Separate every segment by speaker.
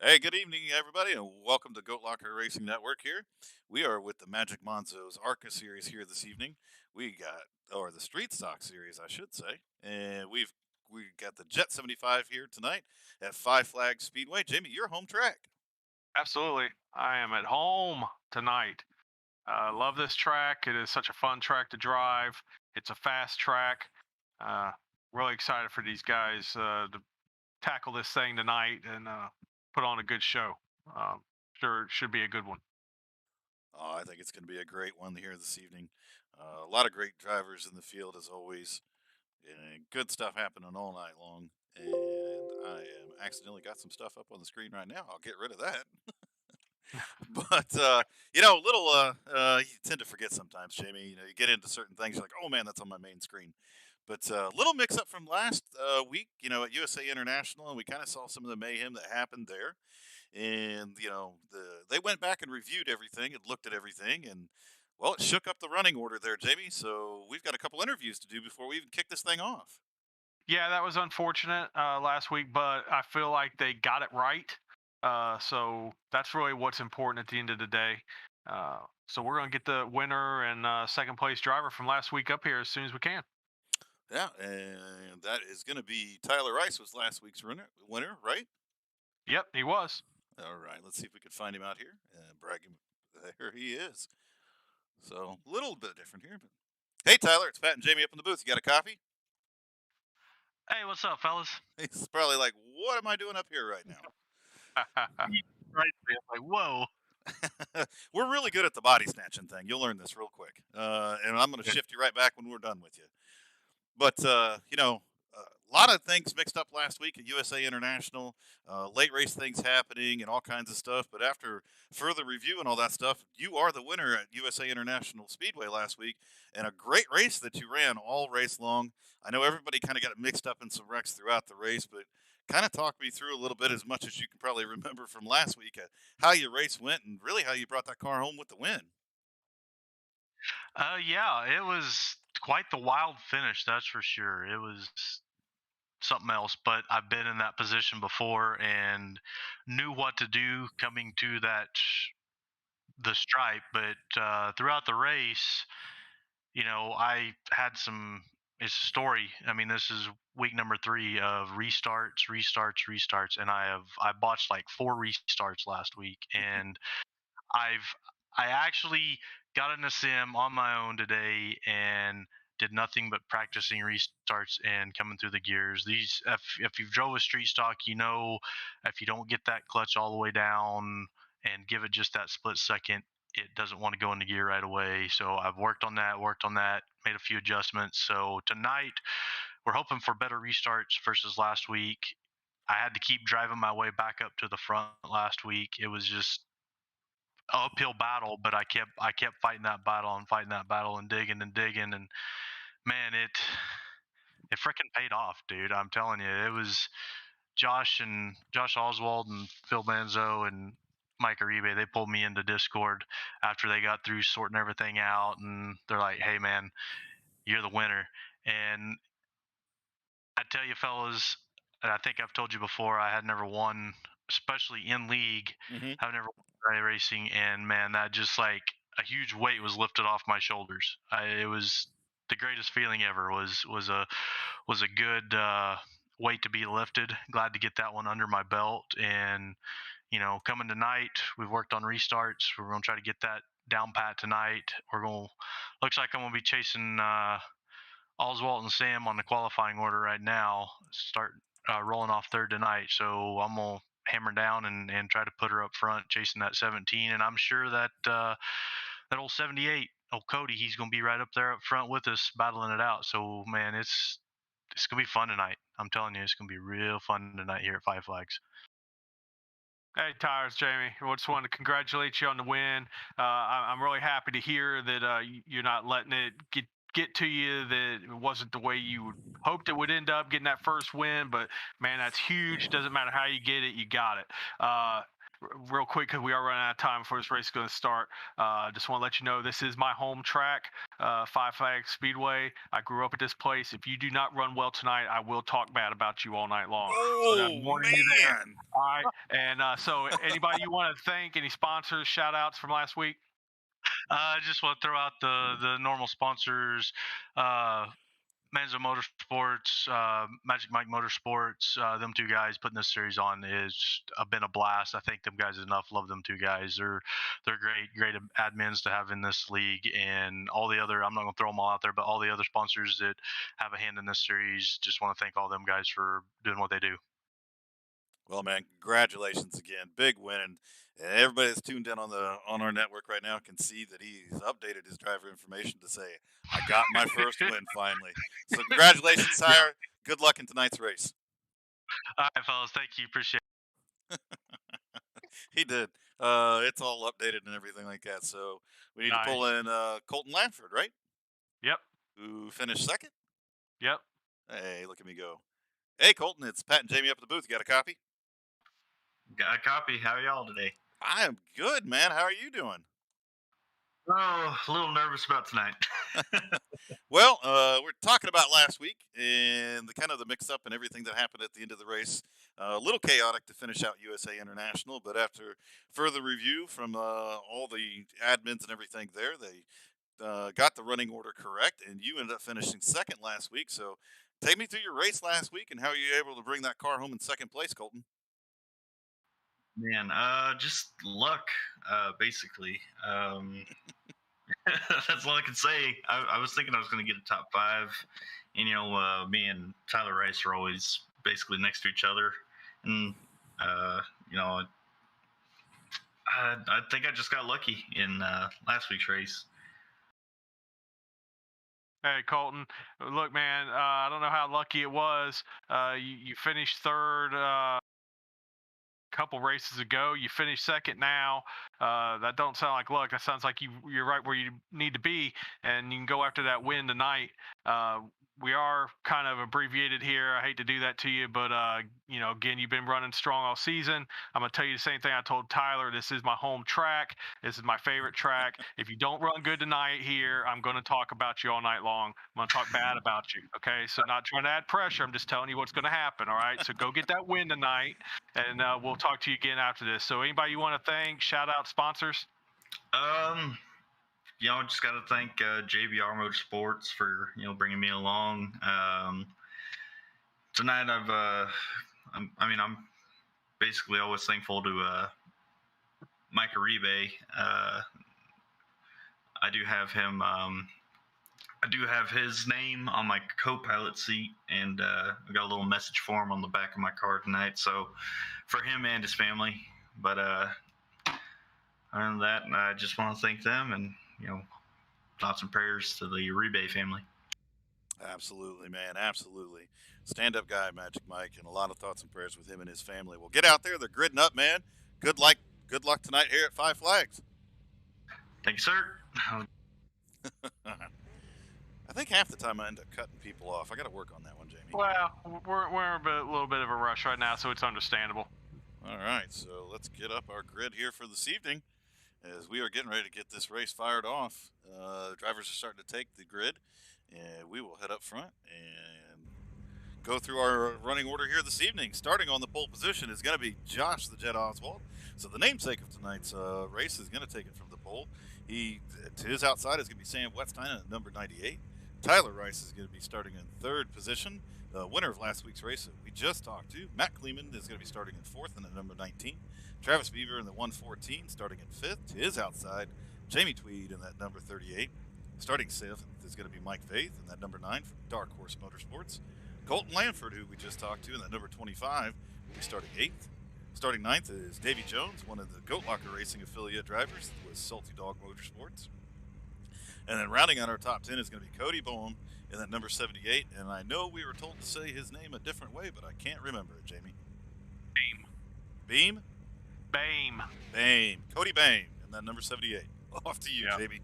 Speaker 1: Hey, good evening, everybody, and welcome to Goat Locker Racing Network here. We are with the Magic Manzo's ARCA series here this evening. We got, or the Street Stock series, I should say, and we got the Jet 75 here tonight at Five Flags Speedway. Jamie, your home track.
Speaker 2: Absolutely. I am at home tonight. Love this track. It is such a fun track to drive. It's a fast track. Uh, really excited for these guys to tackle this thing tonight and put on a good show. Sure, it should be a good one.
Speaker 1: Oh, I think it's going to be a great one here this evening. A lot of great drivers in the field, as always, and good stuff happening all night long. And I am accidentally got some stuff up on the screen right now. I'll get rid of that. But little you tend to forget sometimes, Jamie. You get into certain things, you're like, oh man, that's on my main screen. But little mix up from last week, at USA International, and we kind of saw some of the mayhem that happened there. And they went back and reviewed everything and looked at everything, and well, it shook up the running order there, Jamie. So we've got a couple interviews to do before we even kick this thing off.
Speaker 2: Yeah, that was unfortunate last week, but I feel like they got it right. So that's really what's important at the end of the day. So we're going to get the winner and second place driver from last week up here as soon as we can.
Speaker 1: Yeah, and that is going to be Tyler Rice was last week's winner, right?
Speaker 2: Yep, he was.
Speaker 1: All right, let's see if we can find him out here and brag him. There he is. So a little bit different here, but hey, Tyler, it's Pat and Jamie up in the booth. You got a coffee?
Speaker 3: Hey, what's up, fellas?
Speaker 1: He's probably like, "What am I doing up here right now?"
Speaker 3: He surprised me. I'm like, whoa.
Speaker 1: We're really good at the body snatching thing. You'll learn this real quick, and I'm going to shift you right back when we're done with you. But a lot of things mixed up last week at USA International, late race things happening and all kinds of stuff. But after further review and all that stuff, you are the winner at USA International Speedway last week, and a great race that you ran all race long. I know everybody kind of got mixed up in some wrecks throughout the race, but kind of talk me through a little bit as much as you can probably remember from last week, how your race went and really how you brought that car home with the win.
Speaker 3: Yeah, it was quite the wild finish, that's for sure. It was something else, but I've been in that position before and knew what to do coming to the stripe. But throughout the race, I had some. It's a story. I mean, this is week number three of restarts, and I botched like four restarts last week, and I've I actually got in a sim on my own today and did nothing but practicing restarts and coming through the gears. These, if you've drove a street stock, if you don't get that clutch all the way down and give it just that split second, it doesn't want to go into gear right away. So I've worked on that, made a few adjustments. So tonight we're hoping for better restarts versus last week. I had to keep driving my way back up to the front last week. It was just uphill battle, but I kept fighting that battle and fighting that battle and digging, and man, it freaking paid off, dude. I'm telling you, it was Josh Oswald and Phil Manzo and Mike Aribe. They pulled me into Discord after they got through sorting everything out, and they're like, "Hey, man, you're the winner." And I tell you, fellas, and I think I've told you before, I had never won, especially in league.
Speaker 1: Hmm.
Speaker 3: I've never won rally racing, and man, that just like a huge weight was lifted off my shoulders. It was the greatest feeling ever. Was a good weight to be lifted. Glad to get that one under my belt, and coming tonight, we've worked on restarts. We're gonna try to get that down pat tonight. Looks like I'm gonna be chasing. Oswalt and Sam on the qualifying order right now. Start rolling off third tonight, so I'm gonna hammer down and try to put her up front, chasing that 17. And I'm sure that that old 78, old Cody, he's gonna be right up there up front with us, battling it out. So man, it's gonna be fun tonight. I'm telling you, it's gonna be real fun tonight here at Five Flags.
Speaker 2: Hey, Tyler, it's Jamie. I just wanted to congratulate you on the win. I'm really happy to hear that you're not letting it get to you. That it wasn't the way you hoped it would end up getting that first win. But man, that's huge. Doesn't matter how you get it, you got it. real quick, because we are running out of time before this race is going to start. Just want to let you know this is my home track, Five Flags Speedway. I grew up at this place. If you do not run well tonight, I will talk bad about you all night long. But I'm
Speaker 1: Oh
Speaker 2: warning you there.
Speaker 1: man.
Speaker 2: All right. And so, anybody you want to thank, any sponsors, shout outs from last week?
Speaker 3: I just want to throw out the normal sponsors. Manzo Motorsports, Magic Mike Motorsports, them two guys putting this series on is been a blast. I thank them guys enough. Love them two guys. They're great admins to have in this league, and all the other. I'm not gonna throw them all out there, but all the other sponsors that have a hand in this series. Just want to thank all them guys for doing what they do.
Speaker 1: Well, man, congratulations again. Big win. And everybody that's tuned in on our network right now can see that he's updated his driver information to say, I got my first win finally. So congratulations,
Speaker 3: Yeah.
Speaker 1: Sire. Good luck in tonight's race.
Speaker 3: All right, fellas. Thank you. Appreciate it.
Speaker 1: He did. It's all updated and everything like that. So we need to
Speaker 2: Nice.
Speaker 1: pull in Colton Lanford, right?
Speaker 2: Yep.
Speaker 1: Who finished second?
Speaker 2: Yep.
Speaker 1: Hey, look at me go. Hey, Colton, it's Pat and Jamie up at the booth. You got a copy?
Speaker 4: Got a copy. How are y'all today?
Speaker 1: I am good, man. How are you doing?
Speaker 4: Oh, a little nervous about tonight.
Speaker 1: Well, we're talking about last week and the kind of the mix-up and everything that happened at the end of the race. A little chaotic to finish out USA International, but after further review from all the admins and everything there, they got the running order correct, and you ended up finishing second last week. So, take me through your race last week and how you were able to bring that car home in second place, Colton.
Speaker 4: Man, just luck, basically. That's all I can say. I was thinking I was going to get a top five. And, me and Tyler Rice are always basically next to each other. And, you know, I think I just got lucky in last week's race.
Speaker 2: Hey, Colton. Look, man, I don't know how lucky it was. You finished third couple races ago. You finished second now. That don't sound like luck. That sounds like you're right where you need to be, and you can go after that win tonight. We are kind of abbreviated here. I hate to do that to you, but again, you've been running strong all season. I'm gonna tell you the same thing I told Tyler. This is my home track. This is my favorite track. If you don't run good tonight here, I'm gonna talk about you all night long. I'm gonna talk bad about you. Okay, so not trying to add pressure. I'm just telling you what's gonna happen. All right, so go get that win tonight, and we'll talk to you again after this. So anybody you want to thank, shout out sponsors?
Speaker 4: Just got to thank JBR Motorsports for bringing me along. Tonight I'm basically always thankful to Mike Uribe. I do have him. I do have his name on my co-pilot seat, and I got a little message for him on the back of my car tonight. So, for him and his family. But other than that, I just want to thank them, and thoughts and prayers to the Uribe family.
Speaker 1: Absolutely, man. Absolutely. Stand up guy, Magic Mike, and a lot of thoughts and prayers with him and his family. Well, get out there. They're gridding up, man. Good luck. Good luck tonight here at Five Flags.
Speaker 4: Thank you, sir.
Speaker 1: I think half the time I end up cutting people off. I got to work on that one, Jamie.
Speaker 2: Well, we're a little bit of a rush right now, so it's understandable.
Speaker 1: All right, so let's get up our grid here for this evening as we are getting ready to get this race fired off. The drivers are starting to take the grid, and we will head up front and go through our running order here this evening. Starting on the pole position is going to be Josh the Jet Oswald. So the namesake of tonight's race is going to take it from the pole. To his outside is going to be Sam Wetstein at number 98. Tyler Rice is going to be starting in third position. The winner of last week's race that we just talked to, Matt Kleeman, is going to be starting in fourth and at number 19. Travis Beaver in the 114, starting in fifth. To his outside, Jamie Tweed in that number 38. Starting seventh is going to be Mike Faith in that number 9 from Dark Horse Motorsports. Colton Lanford, who we just talked to, in that number 25, will be starting 8th. Starting 9th is Davey Jones, one of the Goat Locker Racing affiliate drivers with Salty Dog Motorsports. And then rounding out our top 10 is going to be Cody Boehm in that number 78. And I know we were told to say his name a different way, but I can't remember it, Jamie. Beam? Bame. Cody Bame in that number 78. Off to you, Jamie.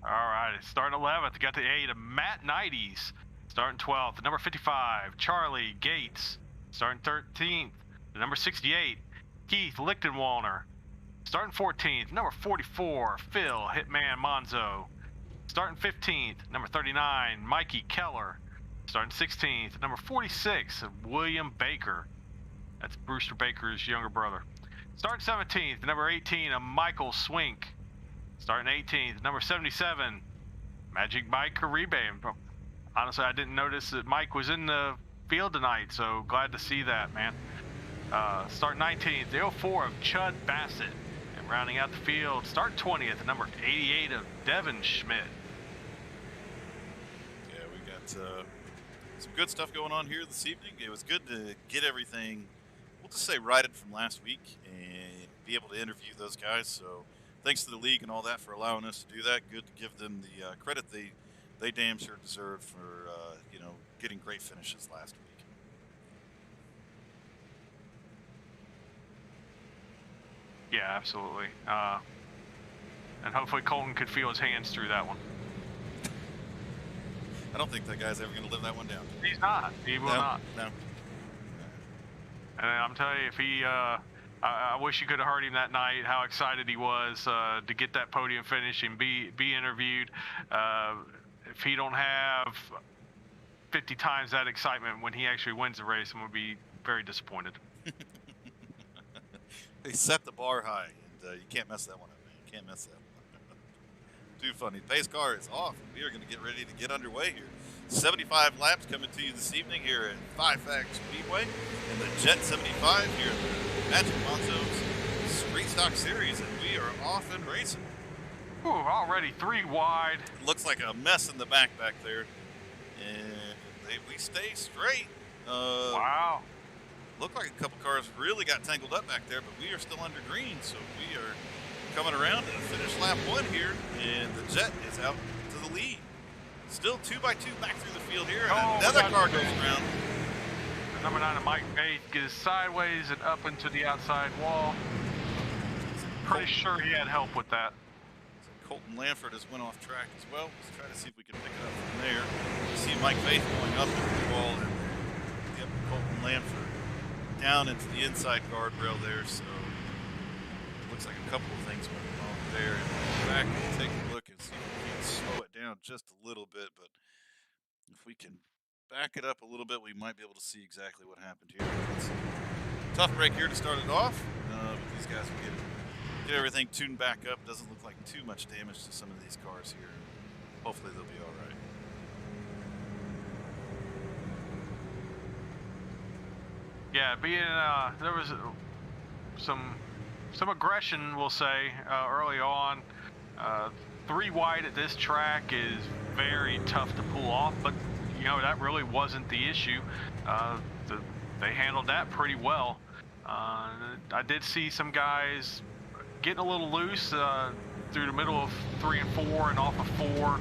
Speaker 2: All right, starting 11th, got the 8 of Matt Nighties. Starting 12th, number 55, Charlie Gates. Starting 13th, the number 68, Keith Lichtenwalner. Starting 14th, number 44, Phil Hitman Manzo. Starting 15th, number 39, Mikey Keller. Starting 16th, number 46, William Baker. That's Brewster Baker's younger brother. Starting 17th, number 18, Michael Swink. Starting 18th, number 77, Magic Mike Caribe. Honestly, I didn't notice that Mike was in the field tonight, so glad to see that, man. Starting 19th, the 04 of Chud Bassett. And rounding out the field, start 20th, number 88 of Devin Schmidt.
Speaker 1: Yeah, we got some good stuff going on here this evening. It was good to get everything, we'll just say, righted from last week and be able to interview those guys. So thanks to the league and all that for allowing us to do that. Good to give them the credit they damn sure deserve for getting great finishes last week.
Speaker 2: Yeah, absolutely. And hopefully Colton could feel his hands through that one.
Speaker 1: I don't think that guy's ever going to live that one down.
Speaker 2: He's not. He will not.
Speaker 1: No.
Speaker 2: And I'm telling you, if he, I wish you could have heard him that night, how excited he was to get that podium finish and be interviewed. If he don't have 50 times that excitement when he actually wins the race, I'm going to be very disappointed.
Speaker 1: They set the bar high, and you can't mess that one up, man. You can't mess that one up. Too funny. Pace car is off. We are going to get ready to get underway here. 75 laps coming to you this evening here at Five Facts Speedway in the Jet 75 here at the Magic Manzo's Street Stock Series, and we are off and racing.
Speaker 2: Ooh, already 3 wide.
Speaker 1: Looks like a mess in the back there, and we stay straight.
Speaker 2: Wow.
Speaker 1: Looked like a couple cars really got tangled up back there, but we are still under green, so we are coming around to finish lap 1 here, and the Jet is out to the lead. Still 2x2 back through the field here, and another car goes around.
Speaker 2: Number 9 of Mike Faith gets sideways and up into the outside wall. Pretty sure he had help with that.
Speaker 1: Colton Lanford has went off track as well. Let's try to see if we can pick it up from there. You see Mike Faith going up into the wall, and yep, Colton Lanford down into the inside guardrail there, so it looks like a couple of things went wrong there. And back and take a look and see if we can slow it down just a little bit, but if we can back it up a little bit, we might be able to see exactly what happened here. It's a tough break here to start it off, but these guys will get everything tuned back up. Doesn't look like too much damage to some of these cars here. Hopefully they'll be all right.
Speaker 2: Yeah, there was some aggression, we'll say, early on. 3 wide at this track is very tough to pull off, but that really wasn't the issue. They handled that pretty well. I did see some guys getting a little loose through the middle of 3 and 4 and off of 4.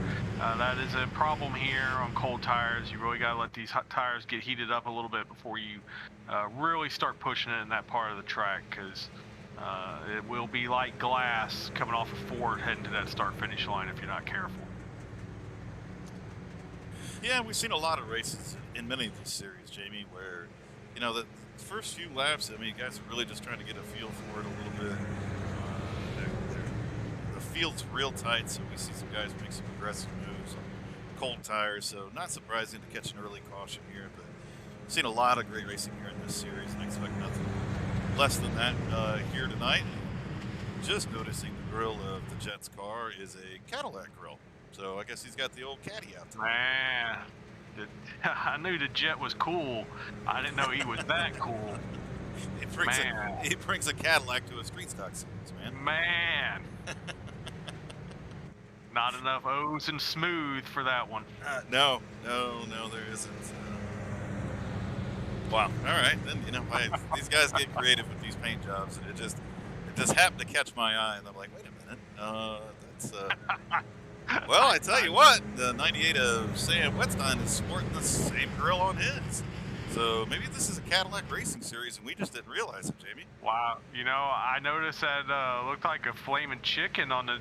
Speaker 2: That is a problem here on cold tires. You really got to let these hot tires get heated up a little bit before you really start pushing it in that part of the track, because it will be like glass coming off of 4 heading to that start-finish line if you're not careful.
Speaker 1: Yeah, we've seen a lot of races in many of these series, Jamie, where, the first few laps, guys are really just trying to get a feel for it a little bit. The field's real tight, so we see some guys make some aggressive moves on cold tires, so not surprising to catch an early caution here, but we've seen a lot of great racing here in this series, and I expect nothing less than that here tonight. Just noticing the grill of the Jet's car is a Cadillac grill. So I guess he's got the old caddy out there.
Speaker 2: Man, I knew the Jet was cool. I didn't know he was that cool.
Speaker 1: He brings a Cadillac to a street stock series, man.
Speaker 2: Man. Not enough O's and smooth for that one.
Speaker 1: No, there isn't. Wow. All right, then these guys get creative with these paint jobs, and it just happened to catch my eye, and I'm like, wait a minute, that's. Well, I tell you what, the 98 of Sam Wetstein is sporting the same grill on his. So maybe this is a Cadillac racing series, and we just didn't realize it, Jamie.
Speaker 2: Wow. I noticed that looked like a flaming chicken on the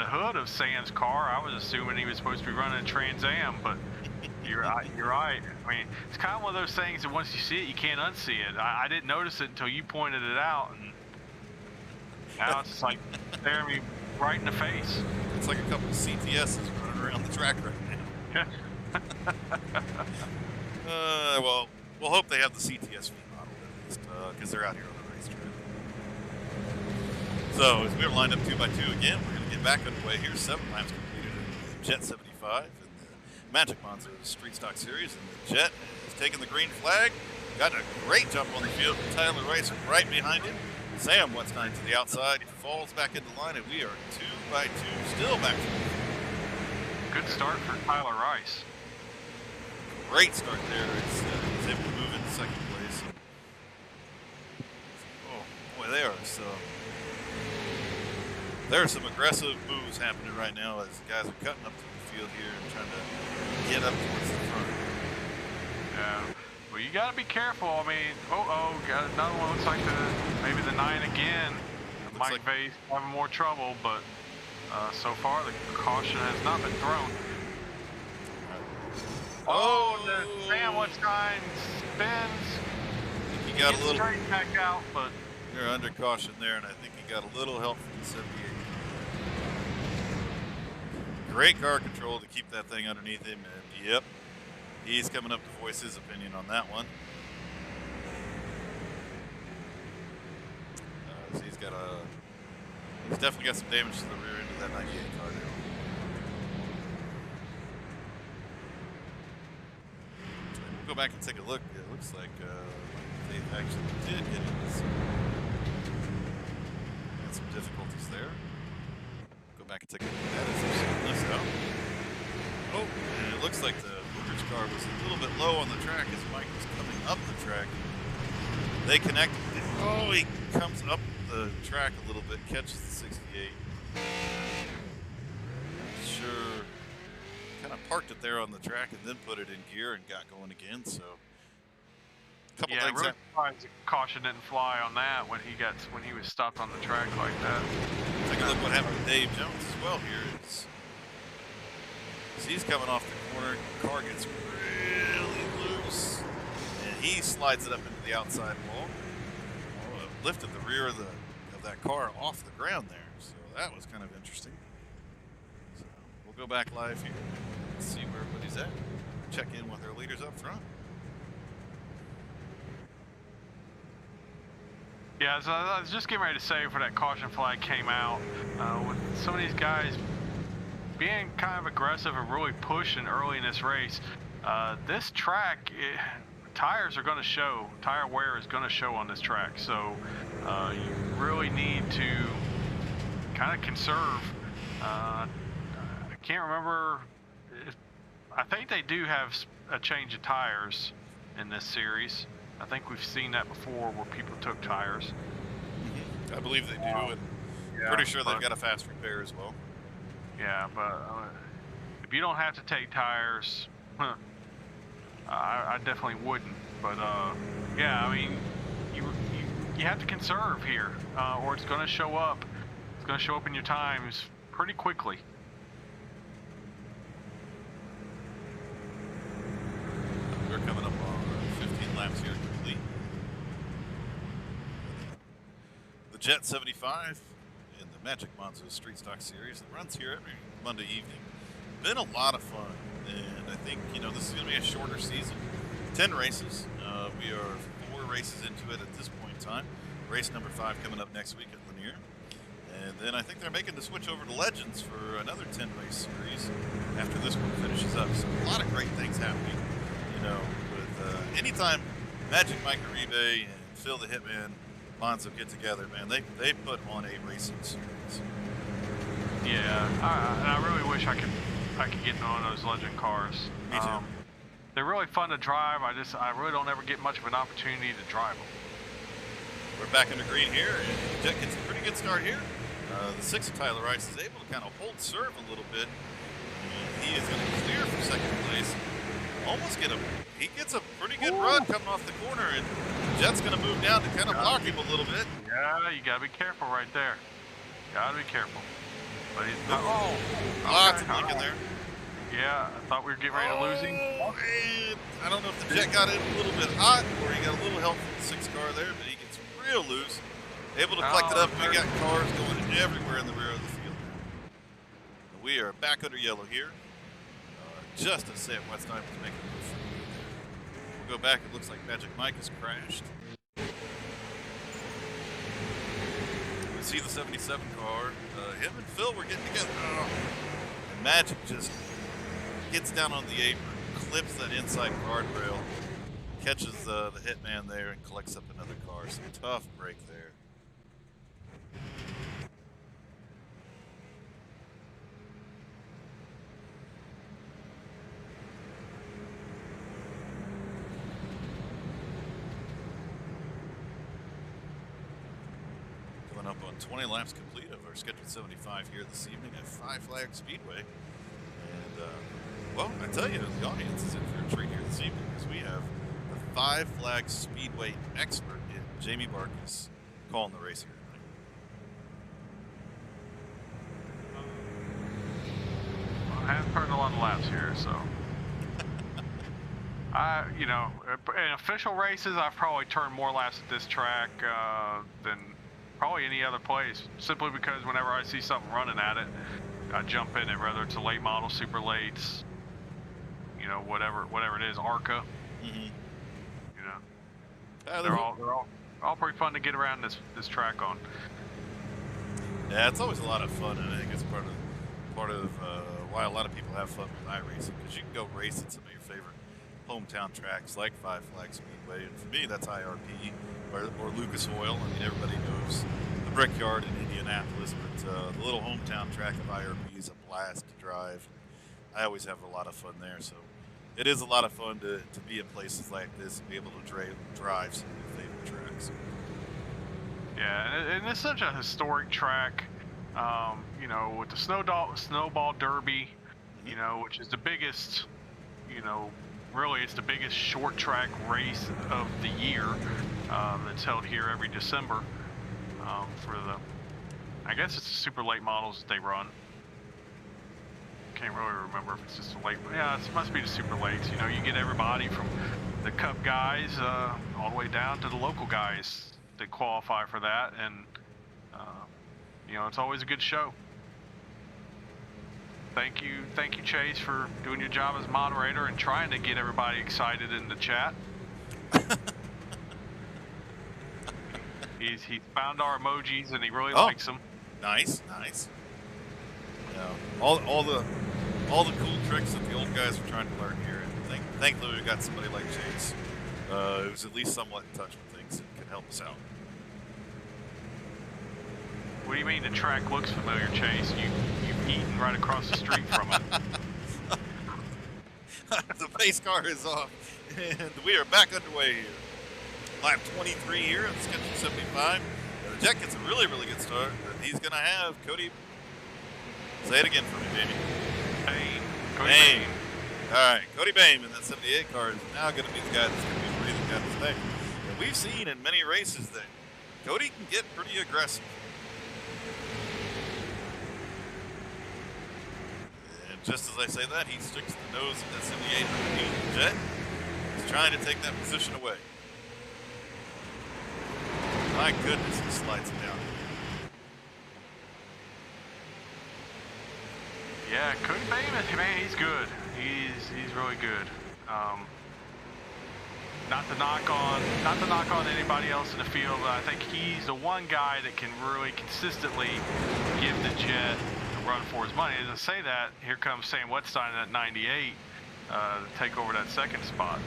Speaker 2: hood of Sam's car. I was assuming he was supposed to be running a Trans Am, but You're right. I mean, it's kind of one of those things that once you see it, you can't unsee it. I didn't notice it until you pointed it out, and now it's just like staring me right in the face.
Speaker 1: It's like a couple of CTSs running around the track right now. Well, we'll hope they have the CTS V model at least, because they're out here on the racetrack. So, as we're lined up 2x2 again, we're going to get back underway here. 7 laps completed in the Jet 75 and the Magic Manzo Street Stock Series. And the Jet has taken the green flag, got a great jump on the field. Tyler Rice right behind him. Sam Wetstein to the outside, falls back into line, and we are 2x2 still back to the field.
Speaker 2: Good start for Tyler Rice.
Speaker 1: Great start there. He's able to move into second place. Oh, boy, there are some aggressive moves happening right now as the guys are cutting up to the field here and trying to get up towards the front.
Speaker 2: Yeah. Well, you got to be careful. I mean, got another one. Looks like maybe the 9 again. Mike Vase having more trouble, but so far the caution has not been thrown. The Sam Wetstein spins.
Speaker 1: He got a little
Speaker 2: straight back out, but
Speaker 1: you're under caution there, and I think he got a little help from the 78. Great car control to keep that thing underneath him, and yep, he's coming up to voice his opinion on that one. So he's definitely got some damage to the rear end of that 98 car now. We'll go back and take a look. It looks like they actually did get into some difficulties there. Go back and take a look at that as they're setting this out. Oh, and it looks like the Booker's car was a little bit low on the track as Mike was coming up the track. They connected. Oh, he comes up the track a little bit, catches the 68. Sure. Kind of parked it there on the track and then put it in gear and got going again. So, a couple things.
Speaker 2: Really surprised the caution didn't fly on that when he was stopped on the track like that.
Speaker 1: Take a look what happened to Dave Jones as well here. He's coming off the corner, the car gets really loose, and he slides it up into the outside wall. Lifted the rear of that car off the ground there, so that was kind of interesting. So we'll go back live here and see where everybody's at. Check in with our leaders up front.
Speaker 2: Yeah, so I was just getting ready to say before that caution flag came out, with some of these guys being kind of aggressive and really pushing early in this race, this track, tires are going to show. Tire wear is going to show on this track, so you really need to kind of conserve. I can't remember. I think they do have a change of tires in this series. I think we've seen that before where people took tires.
Speaker 1: I believe they do, and pretty sure they've got a fast repair as well.
Speaker 2: Yeah, but if you don't have to take tires, I definitely wouldn't. But yeah, I mean, you have to conserve here, or it's going to show up. It's going to show up in your times pretty quickly.
Speaker 1: We're coming up on 15 laps here complete. The Jet 75 in the Magic Manzo Street Stock Series that runs here every Monday evening. Been a lot of fun, and I think this is going to be a shorter season. 10 races. We are 4 races into it at this point in time. Race number 5 coming up next week at Lanier. And then I think they're making the switch over to Legends for another 10 race series after this one finishes up. So a lot of great things happening, with anytime Magic Mike Uribe and Phil the Hitman Manzo get together, man, they put on a racing series.
Speaker 2: Yeah, I really wish I could get in one of those Legend cars.
Speaker 1: Me too.
Speaker 2: They're really fun to drive. I really don't ever get much of an opportunity to drive them.
Speaker 1: We're back into green here, and Jet gets a pretty good start here. The 6 of Tyler Rice is able to kind of hold serve a little bit. He is going to clear for second place. He gets a pretty good run coming off the corner, and Jet's going to move down to kind of block him a little bit.
Speaker 2: Yeah, you got to be careful right there. Got to be careful. But he's
Speaker 1: lots of blinking there.
Speaker 2: Yeah, I thought we were getting ready to lose him.
Speaker 1: Oh, and I don't know if the jet got in a little bit hot or he got a little help from the 6 car there, but he gets real loose. Able to collect it
Speaker 2: Oh,
Speaker 1: up. We got cars going everywhere in the rear of the field. We are back under yellow here. Just as Sam Westheim was making a move for the lead there. We'll go back. It looks like Magic Mike has crashed. We see the 77 car. Him and Phil were getting together. Oh. And Magic just gets down on the apron, clips that inside guardrail, catches the hitman there, and collects up another car. So tough break there. Coming up on 20 laps complete of our scheduled 75 here this evening at Five Flag Speedway. And, well, I tell you, the audience is in for a treat here this evening because we have the Five Flag Speedway expert, Jamie Barkis, calling the race here tonight.
Speaker 2: I haven't turned a lot of laps here, so. In official races, I've probably turned more laps at this track than probably any other place, simply because whenever I see something running at it, I jump in it, whether it's a late model, super lates, whatever it is, ARCA.
Speaker 1: Mm-hmm.
Speaker 2: They're all pretty fun to get around this track on.
Speaker 1: Yeah, it's always a lot of fun, and I think it's part of why a lot of people have fun with iRacing, because you can go race at some of your favorite hometown tracks like Five Flag Speedway, and for me that's IRP or Lucas Oil. I mean, everybody knows the Brickyard in Indianapolis, but the little hometown track of IRP is a blast to drive. I always have a lot of fun there, so it is a lot of fun to be in places like this and be able to drive some of your favorite tracks.
Speaker 2: Yeah, and it's such a historic track, with the Snowball Derby, which is the biggest, really it's the biggest short track race of the year that's held here every December I guess it's the super late models that they run. Can't really remember if it's just a late, yeah, it must be the super lates. You get everybody from the Cup guys all the way down to the local guys that qualify for that, and it's always a good show. Thank you, Chase, for doing your job as moderator and trying to get everybody excited in the chat. He's found our emojis and he really likes them.
Speaker 1: Nice. All the cool tricks that the old guys are trying to learn here, and thankfully we got somebody like Chase who's at least somewhat in touch with things and can help us out.
Speaker 2: What do you mean the track looks familiar, Chase? You've eaten right across the street from it.
Speaker 1: The pace car is off, and we are back underway here. Lap 23 here at schedule 75. And the Jet gets a really, really good start, but he's going to have Cody. Say it again for me, baby.
Speaker 2: Bain.
Speaker 1: All right, Cody Bain in that 78 car is now going to be the guy that's going to be breathing down his neck. And we've seen in many races that Cody can get pretty aggressive. And just as I say that, he sticks the nose of that 78 underneath the Jet. He's trying to take that position away. My goodness, he slides it down.
Speaker 2: Yeah, Cody Bain, man, he's good. He's really good. Not to knock on anybody else in the field, but I think he's the one guy that can really consistently give the Jet a run for his money. As I say that, here comes Sam Wetstein at 98 to take over that second spot.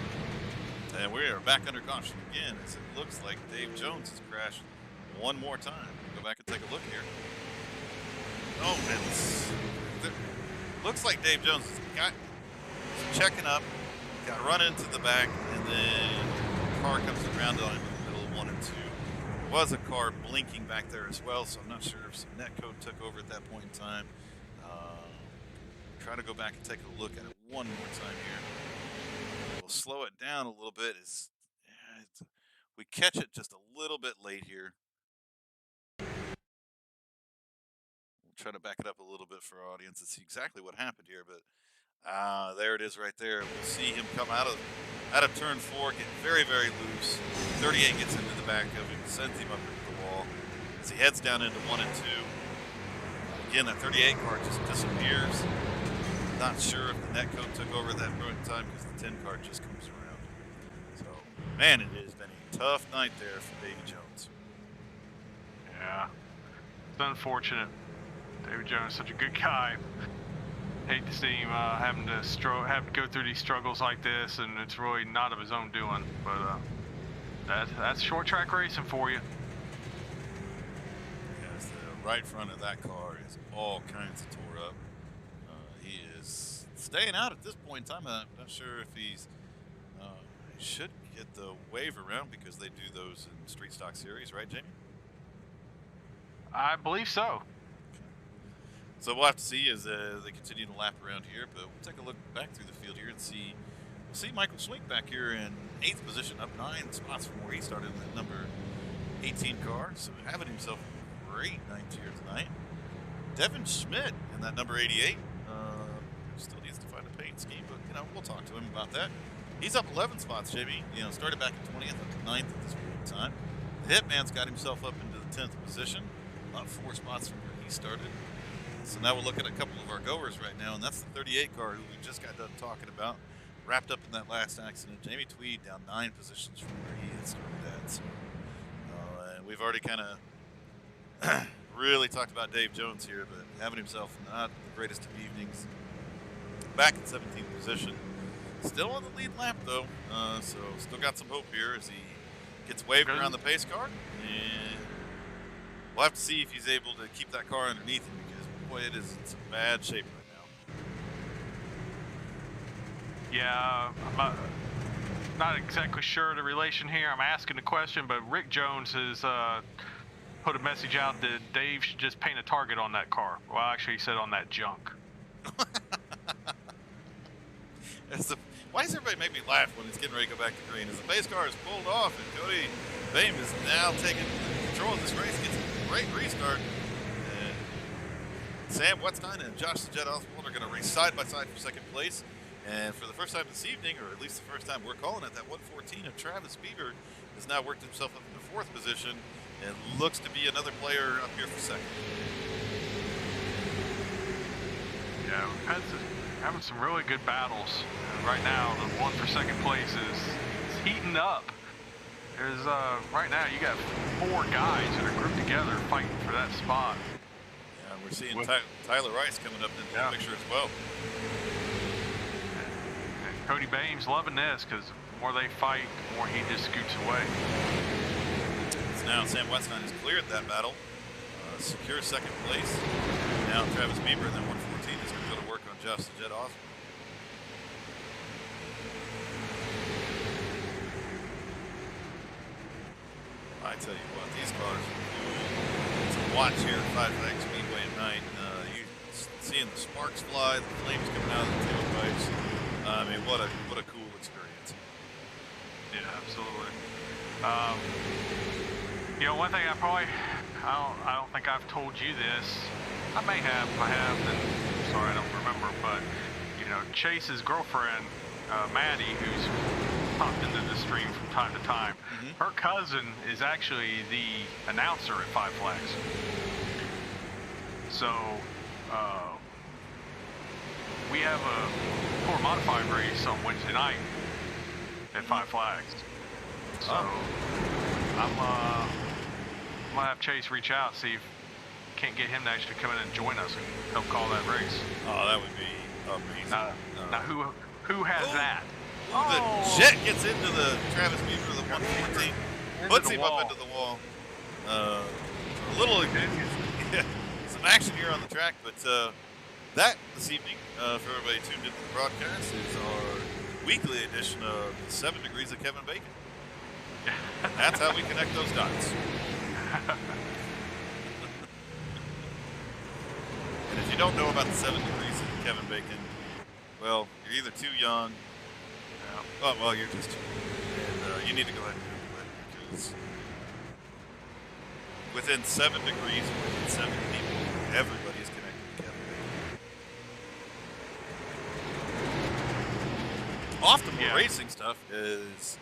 Speaker 1: And we are back under caution again, as it looks like Dave Jones has crashed one more time. Go back and take a look here. Oh, it looks like Dave Jones got checking up, got run into the back, and then the car comes around on him in the middle of 1 and 2. There was a car blinking back there as well, so I'm not sure if some netcode took over at that point in time. Try to go back and take a look at it one more time here. We'll slow it down a little bit. We catch it just a little bit late here. We'll try to back it up a little bit for our audience and see exactly what happened here, but There it is right there. We'll see him come out of turn 4, get very, very loose. 38 gets into the back of him, sends him up into the wall. As he heads down into 1 and 2. Again, that 38 car just disappears. Not sure if the netcode took over at that point in time because the 10 car just comes around. So, man, it has been a tough night there for Davy Jones.
Speaker 2: Yeah, it's unfortunate. David Jones is such a good guy. Hate to see him having to go through these struggles like this, and it's really not of his own doing. But that's short track racing for you.
Speaker 1: Yes, the right front of that car is all kinds of tore up. He is staying out at this point in time. I'm not sure if he should get the wave around because they do those in Street Stock Series, right, Jamie?
Speaker 2: I believe so.
Speaker 1: So we'll have to see as they continue to lap around here, but we'll take a look back through the field here and see. We'll see Michael Swink back here in 8th position, up 9 spots from where he started in that number 18 car. So having himself a great night here tonight. Devin Schmidt in that number 88 still needs to find a paint scheme, but we'll talk to him about that. He's up 11 spots, JB. Started back at 20th, up to 9th at this point in time. The Hitman's got himself up into the 10th position, about 4 spots from where he started. So now we'll look at a couple of our goers right now, and that's the 38 car who we just got done talking about. Wrapped up in that last accident. Jamie Tweed down 9 positions from where he had started at. So, and we've already kind of really talked about Dave Jones here, but having himself not the greatest of evenings. Back in 17th position. Still on the lead lap, though, so still got some hope here as he gets waved around the pace car. And we'll have to see if he's able to keep that car underneath him because, boy, it is in some bad shape right now.
Speaker 2: Yeah, I'm not exactly sure the relation here. I'm asking the question, but Rick Jones has put a message out that Dave should just paint a target on that car. Well, actually, he said on that junk.
Speaker 1: Why does everybody make me laugh when it's getting ready to go back to green? As the base car is pulled off and Cody Bame is now taking control of this race, gets a great restart. And Sam Wetstein and Josh the Jet Oswald are going to race side by side for second place. And for the first time this evening, or at least the first time we're calling it, that 114 of Travis Bieber has now worked himself up into 4th position and looks to be another player up here for second.
Speaker 2: Yeah, having some really good battles. And right now, the one for second place is heating up. There's right now you got 4 guys that are grouped together fighting for that spot.
Speaker 1: Yeah, we're seeing Tyler Rice coming up into the picture as well.
Speaker 2: And Cody Bames loving this because the more they fight, the more he just scoots away.
Speaker 1: So now Sam Wetstein has cleared that battle, secures second place. Now Travis Bieber and then 114 is going to go to work on Josh the Jet Oswald. I tell you what, these cars are cool to watch here at Five Flags Speedway at night. You seeing the sparks fly, the flames coming out of the tailpipes. I mean, what a cool experience.
Speaker 2: Yeah, absolutely. One thing I don't think I've told you this. I may have. If I have, then sorry, I don't remember. But Chase's girlfriend, Maddie, who's popped into the stream from time to time. Mm-hmm. Her cousin is actually the announcer at Five Flags. So we have a core modified race on Wednesday night at Five Flags. So I'm gonna have Chase reach out, see if can't get him to actually come in and join us and help call that race.
Speaker 1: Oh, that would be amazing.
Speaker 2: Now who has that?
Speaker 1: The Jet gets into the Travis Bieber, the 114, puts him up into the wall. A little some action here on the track, but that this evening for everybody tuned into the broadcast is our weekly edition of 7 Degrees of Kevin Bacon. And that's how we connect those dots. And if you don't know about the 7 Degrees of Kevin Bacon, well, you're either too young. Oh, well, you're just too young. And you need to go ahead and Google it because within 7 degrees, within 7 people, everybody is connected to Kevin Bacon. more racing stuff is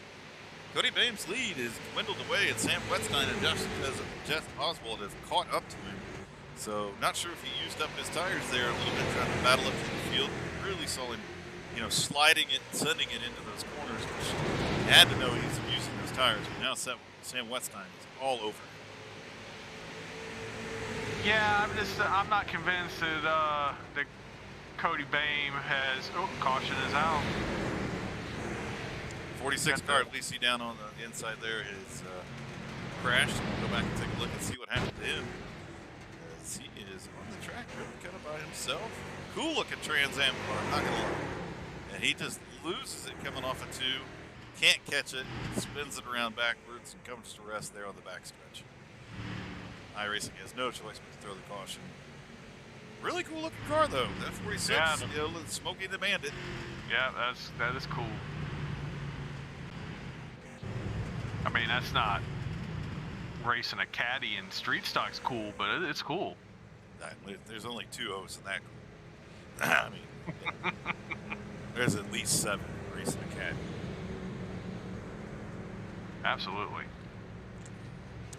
Speaker 1: Cody Bame's lead is dwindled away, and Sam Wetstein and Jeff Oswald have caught up to him. So not sure if he used up his tires there a little bit trying to battle up through the field. Really saw him, sliding it, sending it into those corners, which you had to know he's using those tires. But now Sam Wetstein is all over him.
Speaker 2: Yeah, I'm not convinced that Cody Bame has. Oh, caution is out.
Speaker 1: 46 car, at least down on the inside there, is crashed. We'll go back and take a look and see what happened to him. As he is on the track, really kind of by himself. Cool looking Trans Am car, not gonna lie. And he just loses it coming off a 2. Can't catch it, spins it around backwards, and comes to rest there on the backstretch. iRacing has no choice but to throw the caution. Really cool looking car though. That 46, Smokey the Bandit.
Speaker 2: Yeah, that is cool. I mean, that's not racing a caddy in street stock's cool, but it's cool.
Speaker 1: There's only 2 O's in that. I mean, there's at least 7 racing a caddy.
Speaker 2: Absolutely.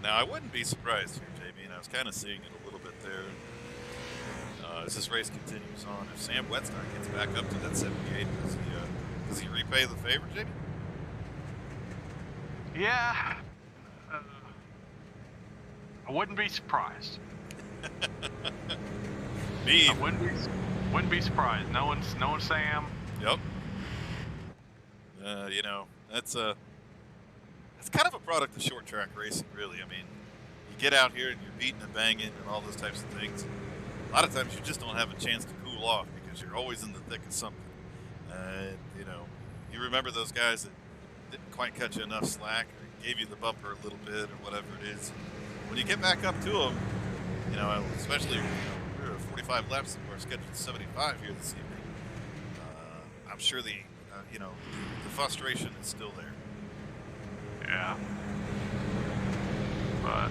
Speaker 1: Now, I wouldn't be surprised here, JB, and I was kind of seeing it a little bit there. As this race continues on, if Sam Wetstein gets back up to that 78, does he repay the favor, JB?
Speaker 2: Yeah. I wouldn't be surprised.
Speaker 1: Me
Speaker 2: I wouldn't be surprised. Knowing Sam.
Speaker 1: Yep. That's kind of a product of short track racing, really. I mean, you get out here and you're beating and banging and all those types of things. A lot of times you just don't have a chance to cool off because you're always in the thick of something. You remember those guys that didn't quite cut you enough slack or gave you the bumper a little bit or whatever it is. When you get back up to them, especially we're at 45 laps and we're scheduled 75 here this evening. I'm sure the frustration is still there.
Speaker 2: Yeah. But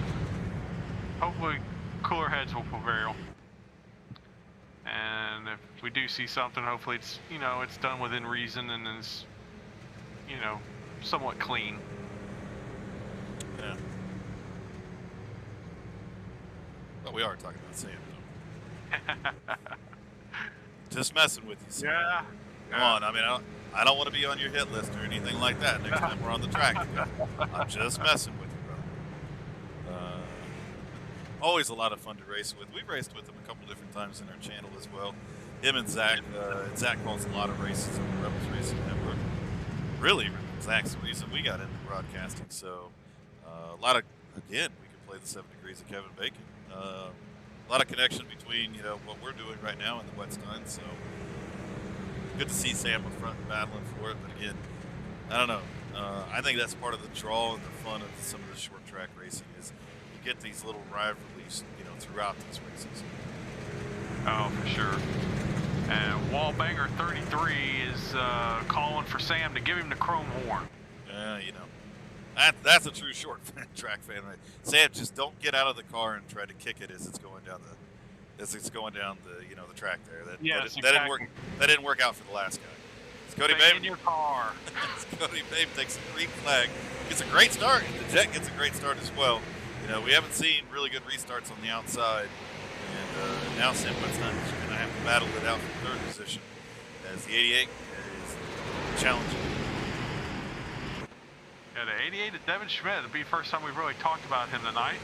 Speaker 2: hopefully cooler heads will prevail. And if we do see something, hopefully it's it's done within reason and is somewhat clean.
Speaker 1: Yeah. Well, we are talking about Sam, though. Just messing with you, Sam.
Speaker 2: Yeah.
Speaker 1: Come on. I mean, I don't want to be on your hit list or anything like that next time we're on the track together. I'm just messing with you, brother. Always a lot of fun to race with. We've raced with him a couple different times in our channel as well. Him and Zach. Zach calls a lot of races on the Rebels Racing Network. Really, Zach's the reason we got into broadcasting. So, we could play the 7 Degrees of Kevin Bacon. A lot of connection between, what we're doing right now and the Wetstein. So, good to see Sam up front battling for it. But again, I don't know. I think that's part of the draw and the fun of some of the short track racing is you get these little rivalries, throughout these races.
Speaker 2: Oh, for sure. And Wallbanger 33 is calling for Sam to give him the chrome horn.
Speaker 1: That's a true short track fan, right? Sam, just don't get out of the car and try to kick it as it's going down the the track there. That didn't work out for the last guy. It's Cody
Speaker 2: Stay
Speaker 1: Babe
Speaker 2: in your car.
Speaker 1: Cody Babe takes a green flag, gets a great start. The Jet gets a great start as well. We haven't seen really good restarts on the outside, and now Sam Wetstein is going to have to battle it out for 3rd position as the 88 is challenging.
Speaker 2: Yeah, the 88 of Devin Schmidt. It'll be the first time we've really talked about him tonight.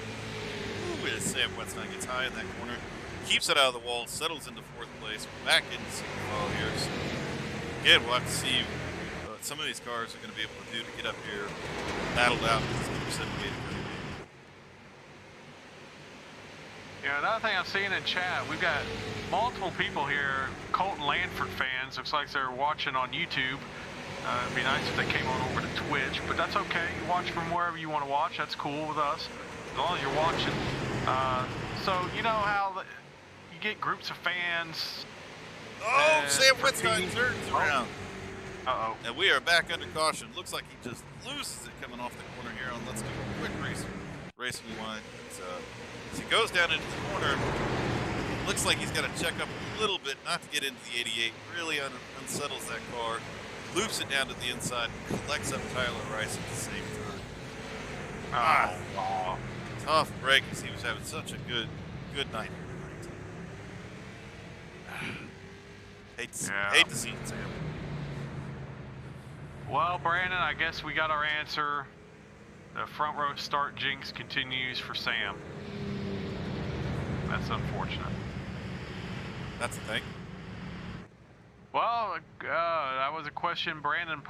Speaker 1: Ooh, as Sam Wetstein gets high in that corner, keeps it out of the wall, settles into 4th place. We're back into single file here. So again, we'll have to see what some of these cars are going to be able to do to get up here, battled out with this number 78.
Speaker 2: Another thing I'm seeing in chat, we've got multiple people here, Colton Lanford fans. Looks like they're watching on YouTube. It'd be nice if they came on over to Twitch, but that's okay. You watch from wherever you want to watch. That's cool with us, as long as you're watching. So you know how you get groups of fans.
Speaker 1: Oh, Sam Wetstein turns around.
Speaker 2: Uh-oh.
Speaker 1: And we are back under caution. Looks like he just loses it coming off the corner here on Let's Do a Quick Race Rewind. As he goes down into the corner, looks like he's got to check up a little bit not to get into the 88. Really unsettles that car. loops it down to the inside, and collects up Tyler Rice at the same time.
Speaker 2: Wow.
Speaker 1: Tough break as he was having such a good night here tonight. Hate to see it, Sam.
Speaker 2: Well, Brandon, I guess we got our answer. The front row start jinx continues for Sam. That's unfortunate.
Speaker 1: That's the thing.
Speaker 2: Well, that was a question Brandon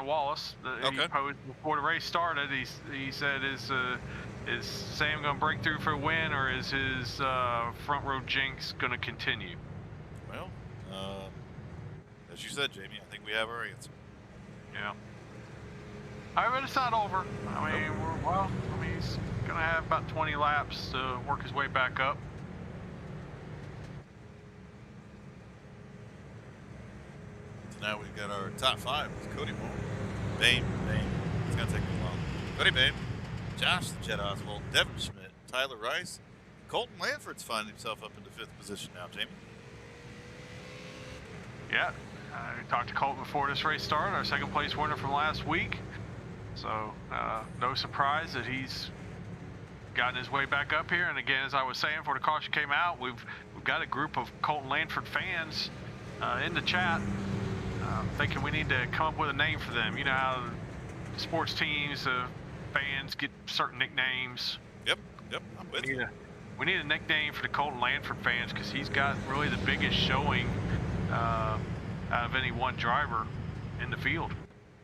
Speaker 2: Wallace. He posed before the race started. He said, "Is Sam going to break through for a win, or is his front row jinx going to continue?"
Speaker 1: Well, as you said, Jamie, I think we have our answer.
Speaker 2: Yeah. I mean, it's not over. I mean, he's going to have about 20 laps to work his way back up.
Speaker 1: So now we've got our top 5 with Cody Moore, Bame. It's going to take me long. Cody Bame, Josh the Jet Oswald, Devin Schmidt, Tyler Rice, Colton Lanford's finding himself up into 5th position now, Jamie.
Speaker 2: Yeah. We talked to Colton before this race started, our second place winner from last week. So no surprise that he's gotten his way back up here. And again, as I was saying before the caution came out, we've got a group of Colton Lanford fans in the chat thinking we need to come up with a name for them. You know how sports teams, fans get certain nicknames.
Speaker 1: Yep, I'm with you.
Speaker 2: We need a nickname for the Colton Lanford fans because he's got really the biggest showing out of any one driver in the field.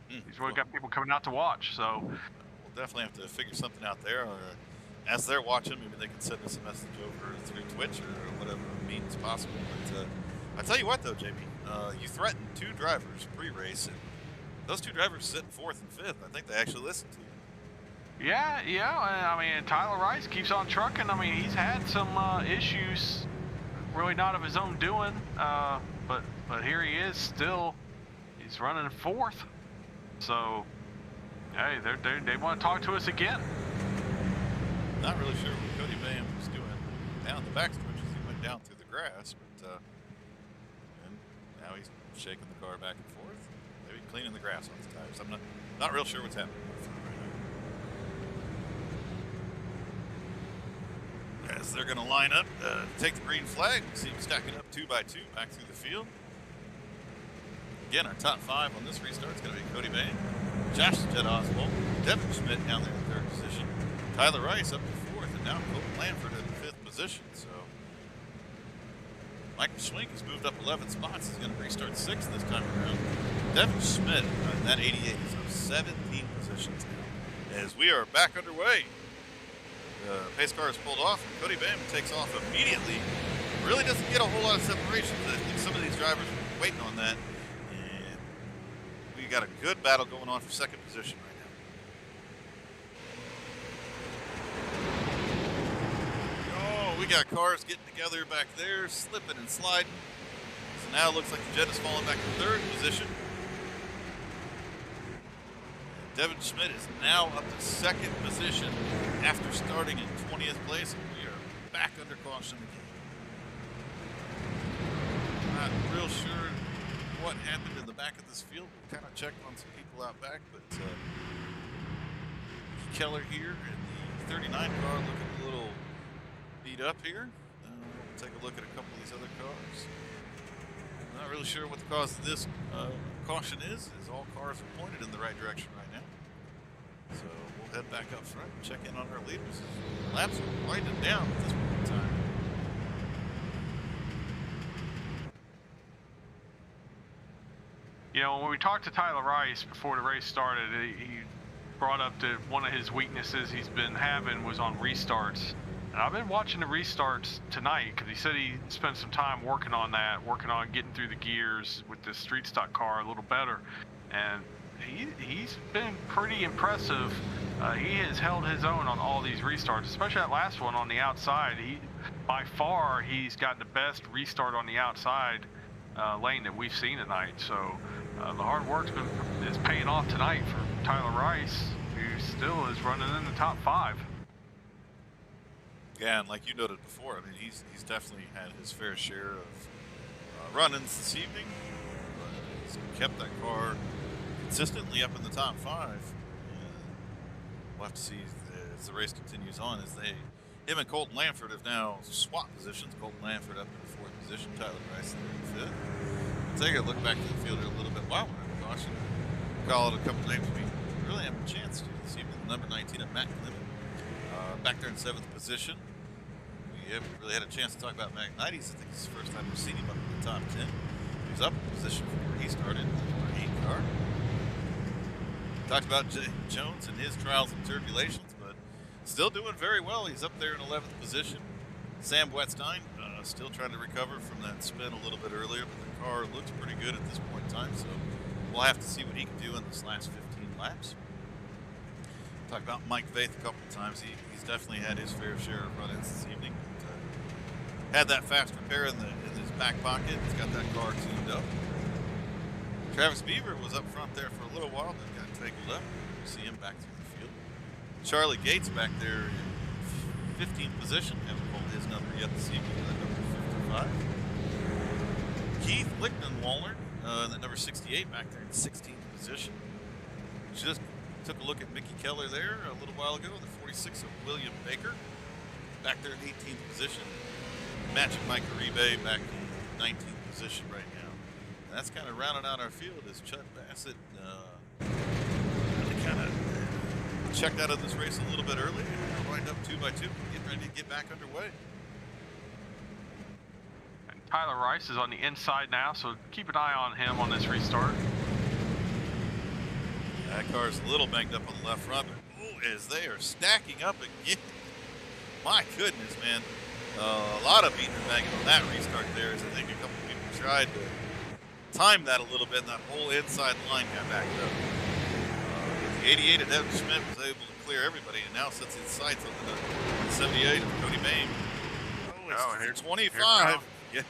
Speaker 2: He's really got people coming out to watch, so
Speaker 1: we'll definitely have to figure something out there. Or as they're watching, maybe they can send us a message over through Twitch or whatever means possible. But I tell you what, though, JP, you threatened 2 drivers pre-race, and those 2 drivers sit 4th and 5th. I think they actually listened to you.
Speaker 2: Yeah. I mean, Tyler Rice keeps on trucking. I mean, he's had some issues, really not of his own doing, but here he is still. He's running 4th. So, hey, they want to talk to us again.
Speaker 1: Not really sure what Cody Bam was doing down the back stretches. He went down through the grass, but and now he's shaking the car back and forth. Maybe cleaning the grass on his tires. I'm not real sure what's happening right now. As they're going to line up to take the green flag, we see them stacking up 2 by 2 back through the field. Again, our top 5 on this restart is going to be Cody Bame, Josh Jet Oswald, Devin Schmidt down there in 3rd position, Tyler Rice up to 4th, and now Colton Lanford in 5th position. So Michael Schwink has moved up 11 spots. He's going to restart 6th this time around. Devin Schmidt in that 88 is up 17 positions now. As we are back underway, the pace car is pulled off, and Cody Bame takes off immediately. Really doesn't get a whole lot of separation. I think some of these drivers are waiting on that. We got a good battle going on for 2nd position right now. Oh, we got cars getting together back there, slipping and sliding. So now it looks like the Jet is falling back to 3rd position. And Devin Schmidt is now up to 2nd position after starting in 20th place. And we are back under caution again. Not real sure what happened in the back of this field. We'll kind of check on some people out back, but Keller here in the 39 car looking a little beat up here. We'll take a look at a couple of these other cars. Not really sure what the cause of this caution is, as all cars are pointed in the right direction right now. So we'll head back up front and check in on our leaders. Laps are winding down at this point in time.
Speaker 2: You know, when we talked to Tyler Rice before the race started, he brought up that one of his weaknesses he's been having was on restarts. And I've been watching the restarts tonight because he said he spent some time working on that, working on getting through the gears with the street stock car a little better. And he's been pretty impressive. He has held his own on all these restarts, especially that last one on the outside. By far, he's got the best restart on the outside lane that we've seen tonight. So the hard work's is paying off tonight for Tyler Rice, who still is running in the top 5.
Speaker 1: Yeah, and like you noted before, I mean, he's definitely had his fair share of run-ins this evening. But He's kept that car consistently up in the top 5. And we'll have to see as the race continues on, as him and Colton Lanford have now swapped positions. Colton Lanford up in 4th position, Tyler Rice in 5th. We'll take a look back to the field here a little bit while we're in caution. Call it a couple names we really have a chance to this evening. Number 19 of Matt Clement, back there in 7th position. We haven't really had a chance to talk about Mac 90s. I think it's the first time we've seen him up in the top 10. He's up in position from where he started in the number 8 car. Talked about Jay Jones and his trials and tribulations, but still doing very well. He's up there in 11th position. Sam Wetstein still trying to recover from that spin a little bit earlier, but the car looks pretty good at this point in time, so we'll have to see what he can do in this last 15 laps. Talked about Mike Vaith a couple of times. He's definitely had his fair share of run-ins this evening. Had that fast repair in his back pocket. He's got that car tuned up. Travis Beaver was up front there for a little while, then got tangled up. You see him back through the field. Charlie Gates back there in 15th position. Haven't pulled his number yet this evening. That number 55. Keith Lichtenwaller, that number 68 back there in 16th position. Just took a look at Mickey Keller there a little while ago. The 46 of William Baker back there in 18th position. Matching Mike Uribe back in 19th position right now. And that's kind of rounding out our field as Chud Bassett really kind of checked out of this race a little bit early. And lined up 2 by 2, getting ready to get back underway.
Speaker 2: And Tyler Rice is on the inside now, so keep an eye on him on this restart.
Speaker 1: That car's a little banged up on the left front, but as they are stacking up again. My goodness, man. A lot of beating and banging on that restart there, as I think a couple of people tried to time that a little bit, and that whole inside line got backed up. The 88 of Devin Schmidt was able to clear everybody, and now sets his sights on the 78 of Cody Bain. Oh, here's 25. Yeah.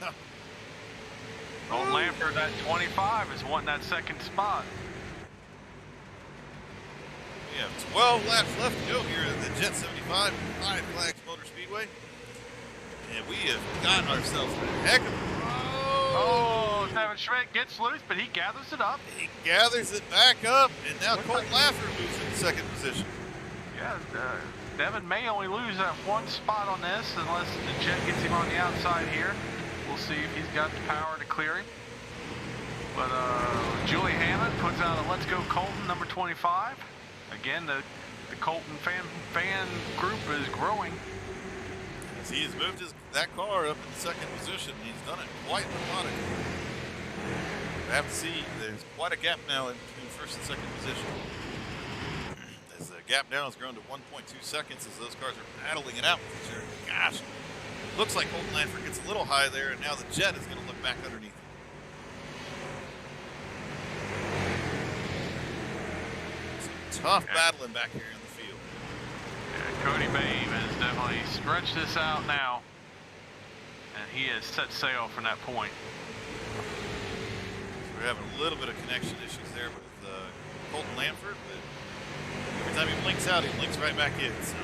Speaker 2: Old Lanford, that 25 is wanting that second spot.
Speaker 1: We have 12 laps left to go here at the Jet 75 Five Flags Motor Speedway. And we have gotten ourselves a heck of a...
Speaker 2: Oh, Devin Schmidt gets loose, but he gathers it up.
Speaker 1: He gathers it back up, and now Colton Lanford moves in 2nd position.
Speaker 2: Yeah, Devin may only lose that 1 spot on this unless the Jet gets him on the outside here. We'll see if he's got the power to clear him. But Julie Hammond puts out a Let's Go Colton, number 25. Again, the Colton fan group is growing.
Speaker 1: As he has moved that car up in 2nd position, he's done it quite methodically. We have to see, there's quite a gap now in between 1st and 2nd position. As the gap now has grown to 1.2 seconds as those cars are battling it out with each other. Gosh, looks like Colton Lanford gets a little high there, and now the Jet is going to look back underneath him. Tough battling back here in the field.
Speaker 2: Yeah, Cody Bain has definitely stretched this out now, and he has set sail from that point.
Speaker 1: So we're having a little bit of connection issues there with Colton Lanford, but every time he blinks out, he blinks right back in. So.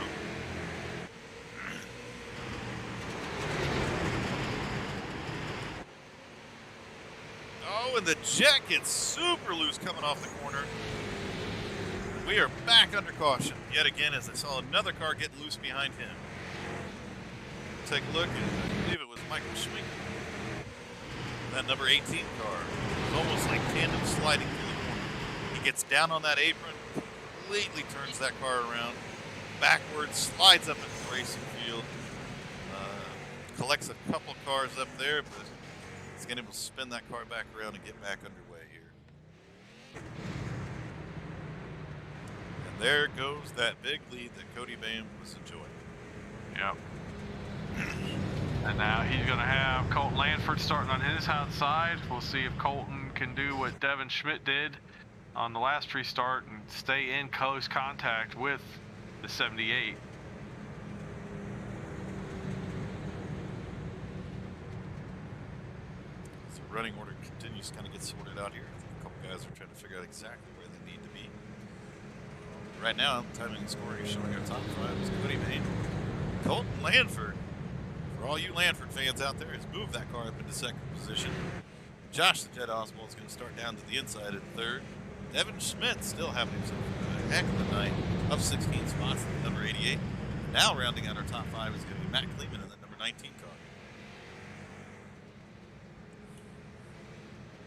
Speaker 1: Oh, and the Jet gets super loose coming off the corner. We are back under caution yet again, as I saw another car get loose behind him. Take a look, and I believe it was Michael Schmink. That number 18 car was almost like tandem sliding through the corner. He gets down on that apron, completely turns that car around, backwards, slides up into the racing field, collects a couple cars up there, but he's going to be able to spin that car back around and get back underway here. There goes that big lead that Cody Bain was enjoying.
Speaker 2: Yep. And now he's going to have Colton Lanford starting on his outside. We'll see if Colton can do what Devin Schmidt did on the last restart and stay in close contact with the 78.
Speaker 1: So running order continues to kind of get sorted out here. I think a couple guys are trying to figure out exactly where they need to be. Right now, timing and scoring is showing our top 5 is Cody Bain. Colton Lanford, for all you Lanford fans out there, has moved that car up into 2nd position. Josh the Jet Oswald is going to start down to the inside at third. Devin Schmidt still having himself a heck of a night, up 16 spots at number 88. Now rounding out our top 5 is going to be Matt Kleeman in the number 19 car.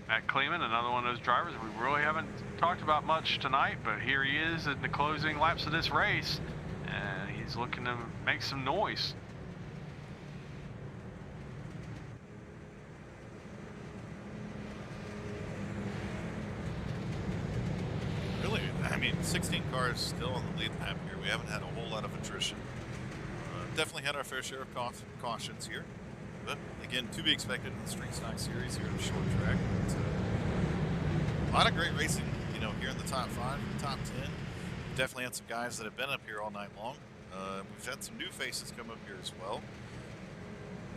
Speaker 2: Matt Kleeman, another one of those drivers we really haven't talked about much tonight, but here he is in the closing laps of this race, and he's looking to make some noise.
Speaker 1: Really, I mean, 16 cars still on the lead lap here. We haven't had a whole lot of attrition. Definitely had our fair share of cautions here. But again, to be expected in the Street Stock Series here in the short track. But, a lot of great racing, you know, here in the top 5, top 10. We've definitely had some guys that have been up here all night long. We've had some new faces come up here as well.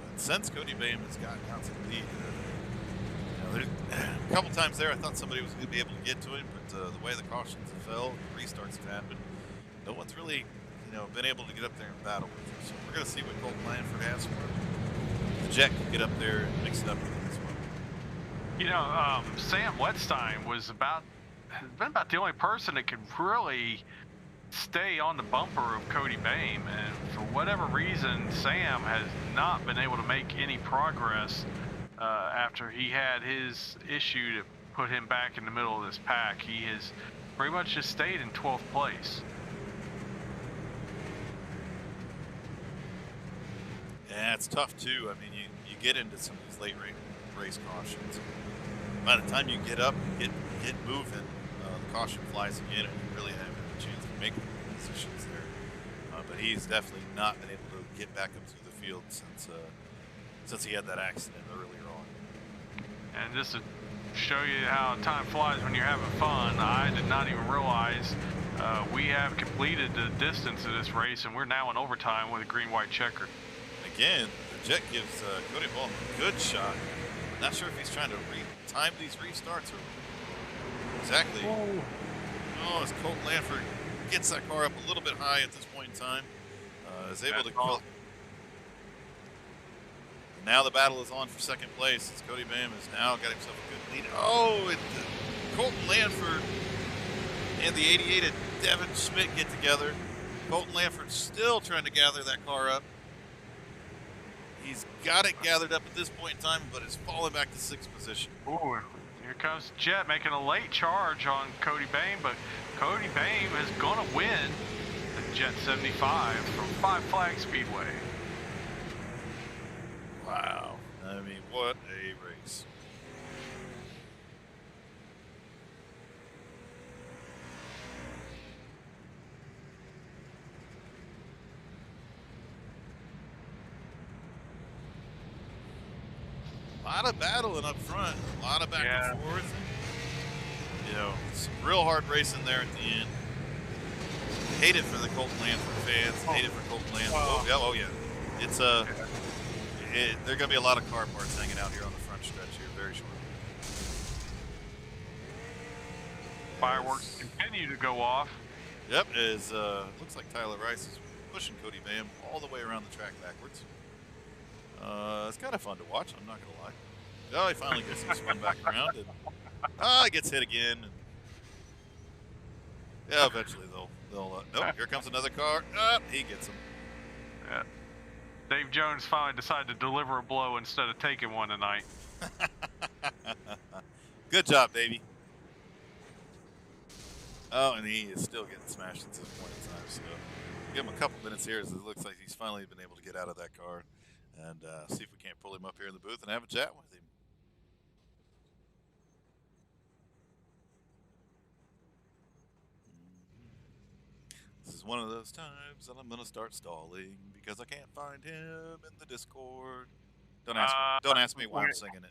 Speaker 1: But since Cody Bame has gotten out to the lead, you know, a couple times there I thought somebody was going to be able to get to him, but the way the cautions have fell, the restarts have happened, no one's really, you know, been able to get up there and battle with him. So we're going to see what Colt Blanford has for him. The Jet can get up there and mix it up with him as well.
Speaker 2: You know, Sam Wetstein has been about the only person that could really stay on the bumper of Cody Bame, and for whatever reason, Sam has not been able to make any progress after he had his issue to put him back in the middle of this pack. He has pretty much just stayed in 12th place.
Speaker 1: Yeah, it's tough too. I mean, you get into some of these late race cautions. By the time you get up and get moving, the caution flies again, and you really have a chance to make positions there. But he's definitely not been able to get back up through the field since he had that accident earlier on.
Speaker 2: And just to show you how time flies when you're having fun, I did not even realize we have completed the distance of this race, and we're now in overtime with a green-white checker.
Speaker 1: Again, the Jet gives Cody Bame a good shot. Not sure if he's trying to time these restarts or exactly. Oh, as Colt Blanford gets that car up a little bit high at this point in time, is able to kill. Now the battle is on for second place as Cody Bame has now got himself a good lead. Oh, and Colt Blanford and the 88 and Devin Schmidt get together. Colt Blanford still trying to gather that car up. He's got it gathered up at this point in time, but is falling back to 6th position.
Speaker 2: Ooh, here comes Jet making a late charge on Cody Bame, but Cody Bame is going to win the Jet 75 from Five Flag Speedway.
Speaker 1: Wow. I mean, what a race. A lot of battling up front, a lot of back and forth. And, you know, some real hard racing there at the end. Hate it for the Colt Blanford fans. Hate it for Colt Blanford. Oh yeah. It's there are going to be a lot of car parts hanging out here on the front stretch here very shortly.
Speaker 2: Fireworks continue to go off.
Speaker 1: Yep, looks like Tyler Rice is pushing Cody Bame all the way around the track backwards. It's kind of fun to watch, I'm not going to lie. Oh, he finally gets him spun back around, and he gets hit again. And, yeah, eventually they'll nope, here comes another car. He gets him.
Speaker 2: Yeah. Dave Jones finally decided to deliver a blow instead of taking one tonight.
Speaker 1: Good job, baby. Oh, and he is still getting smashed at this point in time. So give him a couple minutes here as it looks like he's finally been able to get out of that car. And see if we can't pull him up here in the booth and have a chat with him. This is one of those times that I'm going to start stalling because I can't find him in the Discord. Don't ask me why I'm singing it.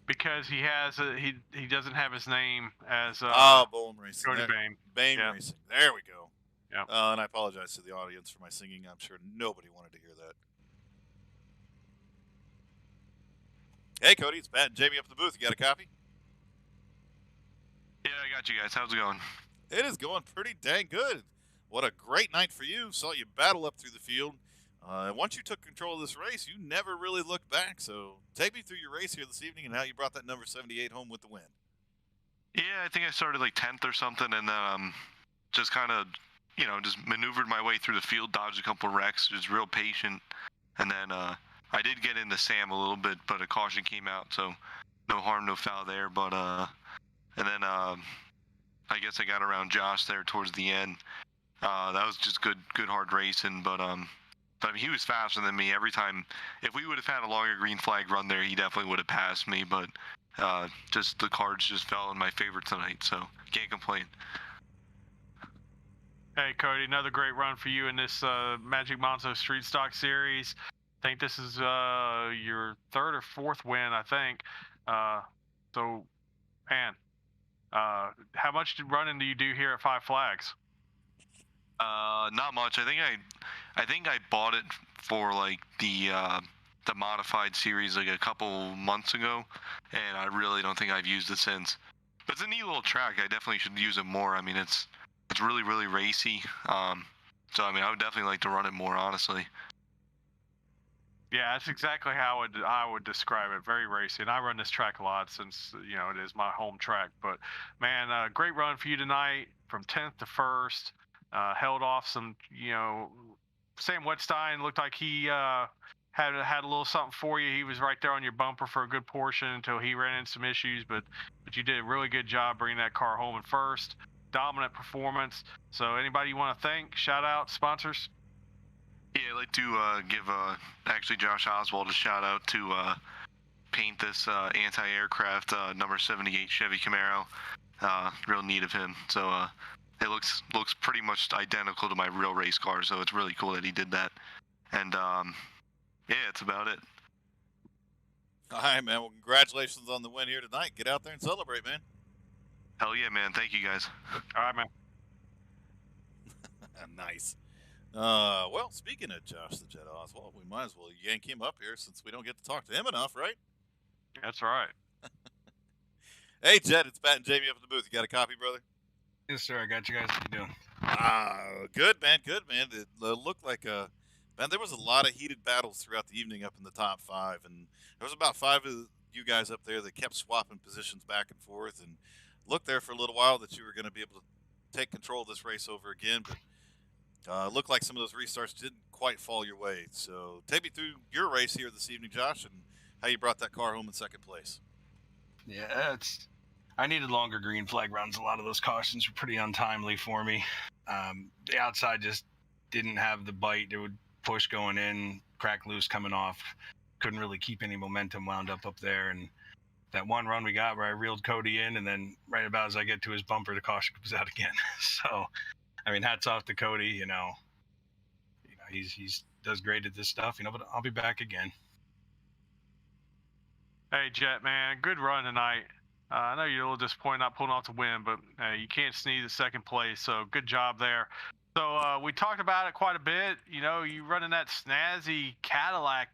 Speaker 2: Because he has he doesn't have his name as
Speaker 1: Bone Racing.
Speaker 2: Cody Bame.
Speaker 1: Bame Racing. There we go.
Speaker 2: Yeah.
Speaker 1: And I apologize to the audience for my singing. I'm sure nobody wanted to hear that. Hey, Cody, it's Pat and Jamie up in the booth. You got a copy?
Speaker 5: Yeah, I got you guys. How's it going?
Speaker 1: It is going pretty dang good. What a great night for you. Saw you battle up through the field. Once you took control of this race, you never really looked back. So take me through your race here this evening and how you brought that number 78 home with the win.
Speaker 5: Yeah, I think I started like 10th or something, and just kind of, just maneuvered my way through the field, dodged a couple of wrecks, just real patient, and then I did get into Sam a little bit, but a caution came out, so no harm, no foul there. But and then I guess I got around Josh there towards the end. That was just good hard racing, but I mean, he was faster than me every time. If we would have had a longer green flag run there, he definitely would have passed me, but just the cards just fell in my favor tonight, so can't complain.
Speaker 2: Hey, Cody, another great run for you in this Magic Manzo Street Stock Series. I think this is your third or fourth win, I think. So, man, how much running do you do here at Five Flags?
Speaker 5: Not much. I think I bought it for like the modified series like a couple months ago, and I really don't think I've used it since. But it's a neat little track. I definitely should use it more. I mean, it's really really racy. So I mean, I would definitely like to run it more, honestly.
Speaker 2: Yeah, that's exactly how I would describe it. Very racy, and I run this track a lot since it is my home track. But man, great run for you tonight, from 10th to 1st. Held off some, Sam Wetstein looked like he had a little something for you. He was right there on your bumper for a good portion until he ran into some issues. But you did a really good job bringing that car home in first. Dominant performance. So anybody you want to thank, shout out, sponsors?
Speaker 5: Yeah, I'd like to give actually Josh Oswald a shout out to paint this anti-aircraft number 78 Chevy Camaro. Real neat of him. So it looks pretty much identical to my real race car, so it's really cool that he did that. And yeah, that's about it.
Speaker 1: All right, man. Well, congratulations on the win here tonight. Get out there and celebrate, man.
Speaker 5: Hell yeah, man. Thank you, guys.
Speaker 2: All right, man.
Speaker 1: Nice. Well, speaking of Josh the Jet Oswald, we might as well yank him up here since we don't get to talk to him enough, right?
Speaker 2: That's right.
Speaker 1: Hey, Jet, it's Pat and Jamie up in the booth. You got a copy, brother?
Speaker 6: Yes, sir. I got you guys. What you doing?
Speaker 1: Good, man. Good, man. It looked like man, there was a lot of heated battles throughout the evening up in the top 5, and there was about 5 of you guys up there that kept swapping positions back and forth, and looked there for a little while that you were going to be able to take control of this race over again, but looked like some of those restarts didn't quite fall your way. So take me through your race here this evening, Josh, and how you brought that car home in second place.
Speaker 6: Yeah, I needed longer green flag runs. A lot of those cautions were pretty untimely for me. The outside just didn't have the bite. It would push going in, crack loose coming off. Couldn't really keep any momentum wound up there. And that one run we got where I reeled Cody in, and then right about as I get to his bumper, the caution comes out again. So, I mean, hats off to Cody. He's does great at this stuff. But I'll be back again.
Speaker 2: Hey, Jet, man, good run tonight. I know you're a little disappointed not pulling off the win, but you can't sneeze at second place, so good job there. So we talked about it quite a bit. You running that snazzy Cadillac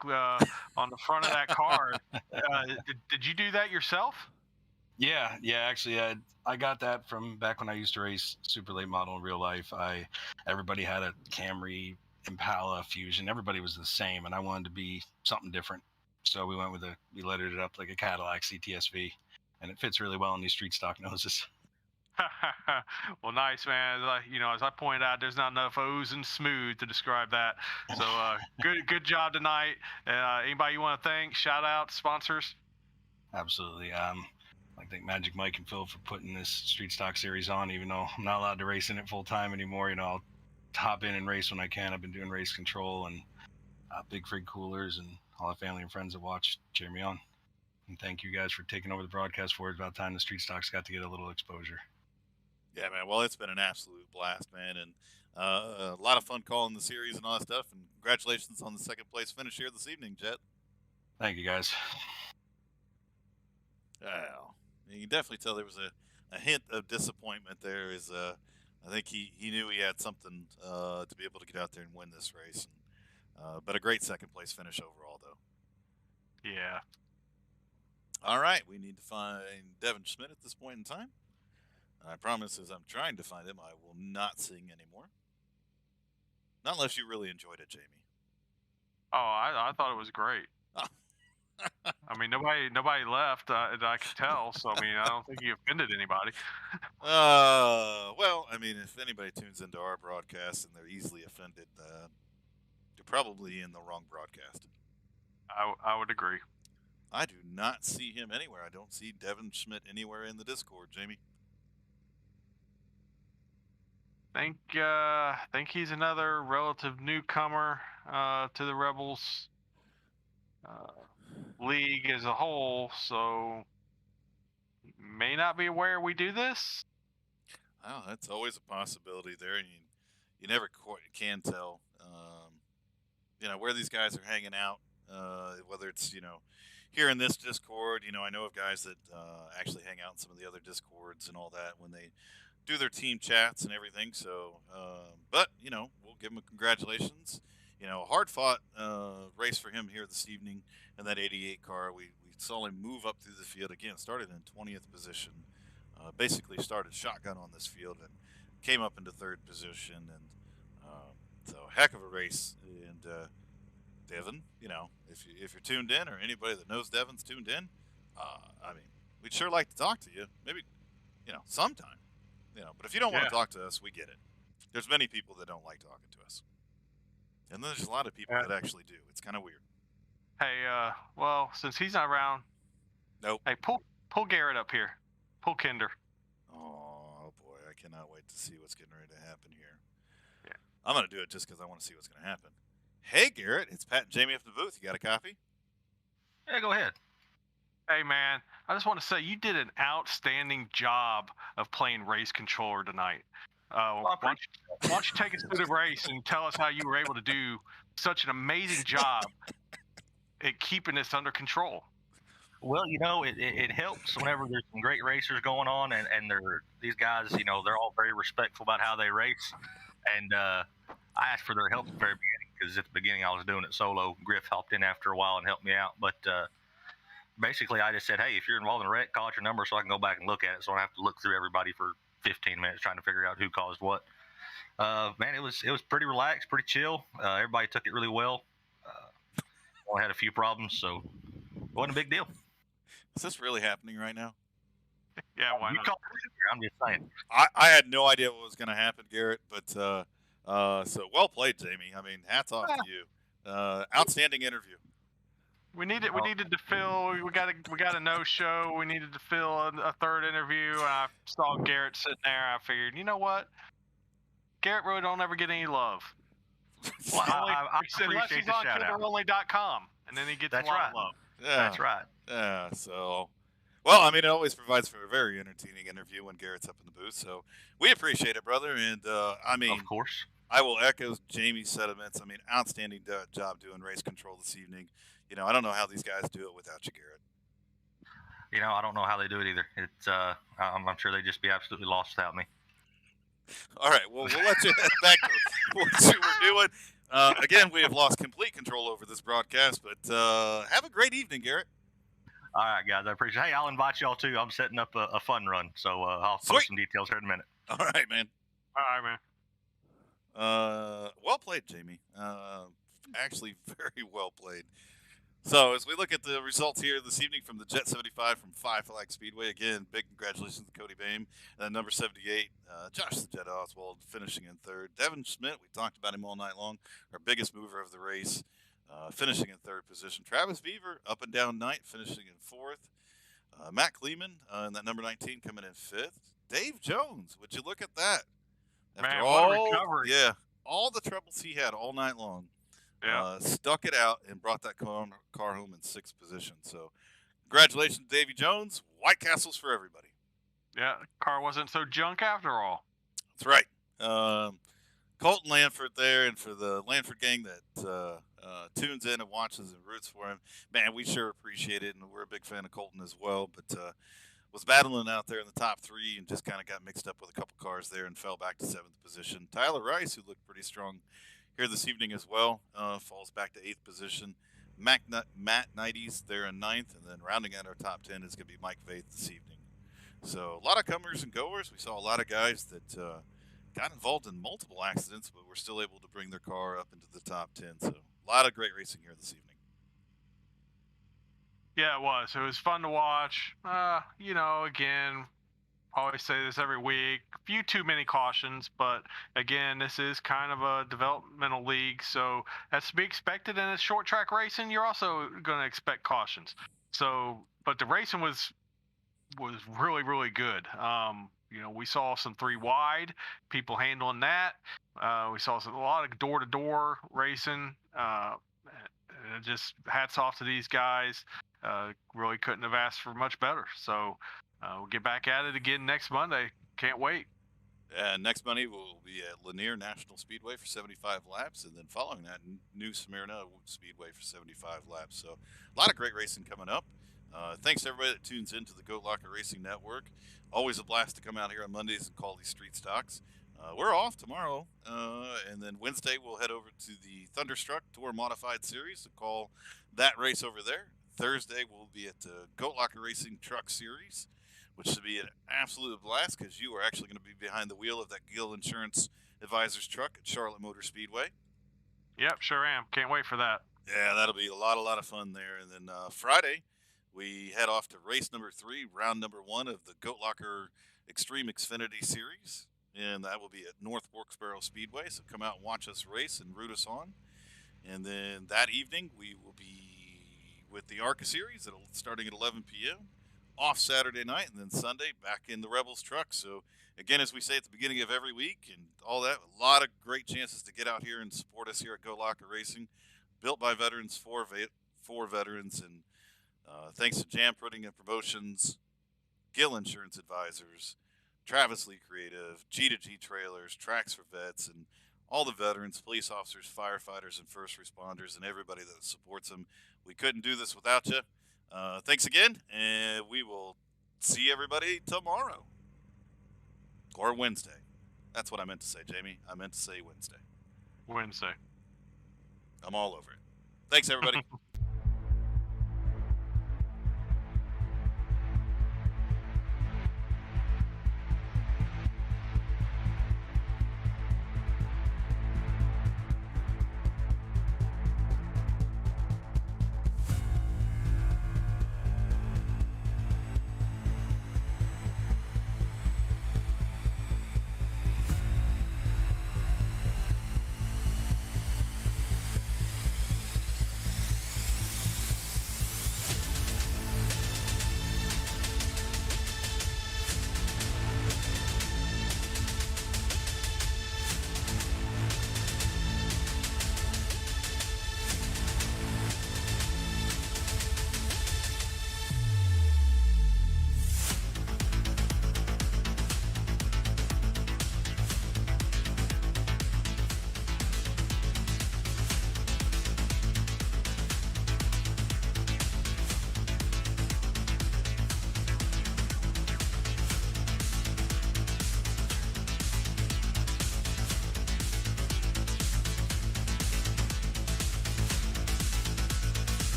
Speaker 2: on the front of that car. Did you do that yourself?
Speaker 6: Yeah. Actually, I got that from back when I used to race super late model in real life. Everybody had a Camry, Impala, Fusion. Everybody was the same, and I wanted to be something different. So we went we lettered it up like a Cadillac CTSV, and it fits really well in these street stock noses.
Speaker 2: Well, nice, man. As I pointed out, there's not enough O's and smooth to describe that. So good job tonight. Anybody you want to thank, shout out, sponsors?
Speaker 6: Absolutely. I thank Magic Mike and Phil for putting this street stock series on, even though I'm not allowed to race in it full time anymore. I'll hop in and race when I can. I've been doing race control and Big Frig coolers, and all the family and friends that watch cheer me on. And thank you guys for taking over the broadcast for it. It's about time the street stocks got to get a little exposure.
Speaker 1: Yeah, man. Well, it's been an absolute blast, man, and a lot of fun calling the series and all that stuff. And congratulations on the second place finish here this evening, Jet.
Speaker 6: Thank you, guys.
Speaker 1: Wow. You can definitely tell there was a hint of disappointment there. I think he knew he had something to be able to get out there and win this race. But a great second place finish overall, though.
Speaker 2: Yeah.
Speaker 1: All right, we need to find Devin Schmidt at this point in time. I promise, as I'm trying to find him, I will not sing anymore. Not unless you really enjoyed it, Jamie.
Speaker 2: Oh, I thought it was great. I mean, nobody left that I could tell. So I mean, I don't think you offended anybody.
Speaker 1: Well, I mean, if anybody tunes into our broadcast and they're easily offended, they're probably in the wrong broadcast.
Speaker 2: I would agree.
Speaker 1: I do not see him anywhere. I don't see Devin Schmidt anywhere in the Discord, Jamie.
Speaker 2: Think he's another relative newcomer to the Rebels league as a whole, so may not be aware we do this.
Speaker 1: Oh, that's always a possibility there, and you never quite can tell. Where these guys are hanging out, whether it's here in this Discord. I know of guys that actually hang out in some of the other Discords and all that when they do their team chats and everything. So, but we'll give him a congratulations. A hard fought race for him here this evening in that 88 car. We saw him move up through the field again. Started in 20th position. Basically started shotgun on this field and came up into third position, and so heck of a race. And Devin, if you're tuned in, or anybody that knows Devin's tuned in, I mean, we'd sure like to talk to you. Maybe sometime. But if you don't want to talk to us, we get it. There's many people that don't like talking to us, and there's a lot of people that actually do. It's kind of weird.
Speaker 2: Hey, well, since he's not around,
Speaker 1: nope.
Speaker 2: Hey, pull Garrett up here. Pull Kinder.
Speaker 1: Oh boy, I cannot wait to see what's getting ready to happen here.
Speaker 2: Yeah.
Speaker 1: I'm gonna do it just because I want to see what's gonna happen. Hey Garrett, it's Pat and Jamie up the booth. You got a copy?
Speaker 6: Yeah, go ahead.
Speaker 2: Hey man, I just want to say you did an outstanding job of playing race controller tonight. Why don't you take us through the race and tell us how you were able to do such an amazing job at keeping this under control?
Speaker 7: Well, it helps whenever there's some great racers going on, and these guys, they're all very respectful about how they race. And I asked for their help at the very beginning, because at the beginning I was doing it solo. Griff hopped in after a while and helped me out. But basically, I just said, hey, if you're involved in a wreck, call out your number so I can go back and look at it, so I don't have to look through everybody for 15 minutes trying to figure out who caused what. Man, it was pretty relaxed, pretty chill. Everybody took it really well. Only had a few problems, so it wasn't a big deal.
Speaker 1: Is this really happening right now?
Speaker 2: Yeah, why not?
Speaker 7: I'm just saying.
Speaker 1: I had no idea what was going to happen, Garrett, but so well played, Jamie. I mean, hats off to you. Outstanding interview.
Speaker 2: We needed to fill. We got a no show. We needed to fill a third interview, and I saw Garrett sitting there. I figured, you know what? Garrett really don't ever get any love.
Speaker 7: Well, I
Speaker 2: unless he's on KinderOnly.com, and then he gets a lot of love.
Speaker 1: Yeah,
Speaker 7: that's right.
Speaker 1: Yeah, so, well, I mean, it always provides for a very entertaining interview when Garrett's up in the booth. So we appreciate it, brother. And I mean,
Speaker 7: of course,
Speaker 1: I will echo Jamie's sentiments. I mean, outstanding job doing race control this evening. I don't know how these guys do it without you, Garrett.
Speaker 7: I don't know how they do it either. It's I'm sure they'd just be absolutely lost without me.
Speaker 1: All right, well, we'll let you head back to what you were doing. Again, we have lost complete control over this broadcast, but have a great evening, Garrett.
Speaker 7: All right, guys, I appreciate it. Hey, I'll invite y'all too. I'm setting up a fun run, so I'll post some details here in a minute.
Speaker 1: All right, man.
Speaker 2: All right, man.
Speaker 1: Well played, Jamie. Actually, very well played. So, as we look at the results here this evening from the Jet 75 from Five Flag Speedway, again, big congratulations to Cody Boehm. And then number 78, Josh the Jet Oswald, finishing in third. Devin Schmidt, we talked about him all night long, our biggest mover of the race, finishing in third position. Travis Beaver, up and down night, finishing in fourth. Matt Kleeman, in that number 19, coming in fifth. Dave Jones, would you look at that?
Speaker 2: Man, what a recovery.
Speaker 1: Yeah, all the troubles he had all night long.
Speaker 2: Yeah.
Speaker 1: Stuck it out and brought that car home in sixth position. So, congratulations, Davy Jones. White Castles for everybody.
Speaker 2: Yeah, car wasn't so junk after all.
Speaker 1: That's right. Colton Lanford there, and for the Lanford gang that tunes in and watches and roots for him, man, we sure appreciate it, and we're a big fan of Colton as well. But was battling out there in the top three and just kind of got mixed up with a couple cars there and fell back to seventh position. Tyler Rice, who looked pretty strong here this evening as well, falls back to eighth position. Matt Knighties there in ninth, and then rounding out our top 10 is going to be Mike Faith this evening. So a lot of comers and goers. We saw a lot of guys that got involved in multiple accidents, but were still able to bring their car up into the top 10. So a A lot of great racing here this evening.
Speaker 2: Yeah, it was. It was fun to watch. Again, I always say this every week. A few too many cautions, but again, this is kind of a developmental league, so that's to be expected. And it's short track racing. You're also going to expect cautions. So, but the racing was really really good. We saw some three wide people handling that. We saw a lot of door to door racing. Just hats off to these guys. Really couldn't have asked for much better. So we'll get back at it again next Monday. Can't wait.
Speaker 1: Next Monday we'll be at Lanier National Speedway for 75 laps, and then following that, New Smyrna Speedway for 75 laps. So a lot of great racing coming up. Thanks to everybody that tunes into the Goat Locker Racing Network. Always a blast to come out here on Mondays and call these street stocks. We're off tomorrow, and then Wednesday we'll head over to the Thunderstruck Tour Modified Series to call that race over there. Thursday we'll be at the Goat Locker Racing Truck Series, which should be an absolute blast because you are actually going to be behind the wheel of that Gill Insurance Advisors truck at Charlotte Motor Speedway.
Speaker 2: Yep, sure am. Can't wait for that.
Speaker 1: Yeah, that'll be a lot of fun there. And then Friday, we head off to race number 3, round number 1 of the Goat Locker Extreme Xfinity Series. And that will be at North Wilkesboro Speedway. So come out and watch us race and root us on. And then that evening, we will be with the ARCA Series starting at 11 p.m. Off Saturday night, and then Sunday back in the Rebels truck. So again, as we say at the beginning of every week and all that, a lot of great chances to get out here and support us here at Go Locker Racing, built by veterans for veterans. And thanks to Jam Printing and Promotions, Gill Insurance Advisors, Travis Lee Creative, G2G Trailers, Tracks for Vets, and all the veterans, police officers, firefighters, and first responders, and everybody that supports them. We couldn't do this without you. Thanks again, and we will see everybody tomorrow. Or Wednesday. That's what I meant to say, Jamie. I meant to say Wednesday.
Speaker 2: Wednesday.
Speaker 1: I'm all over it. Thanks, everybody.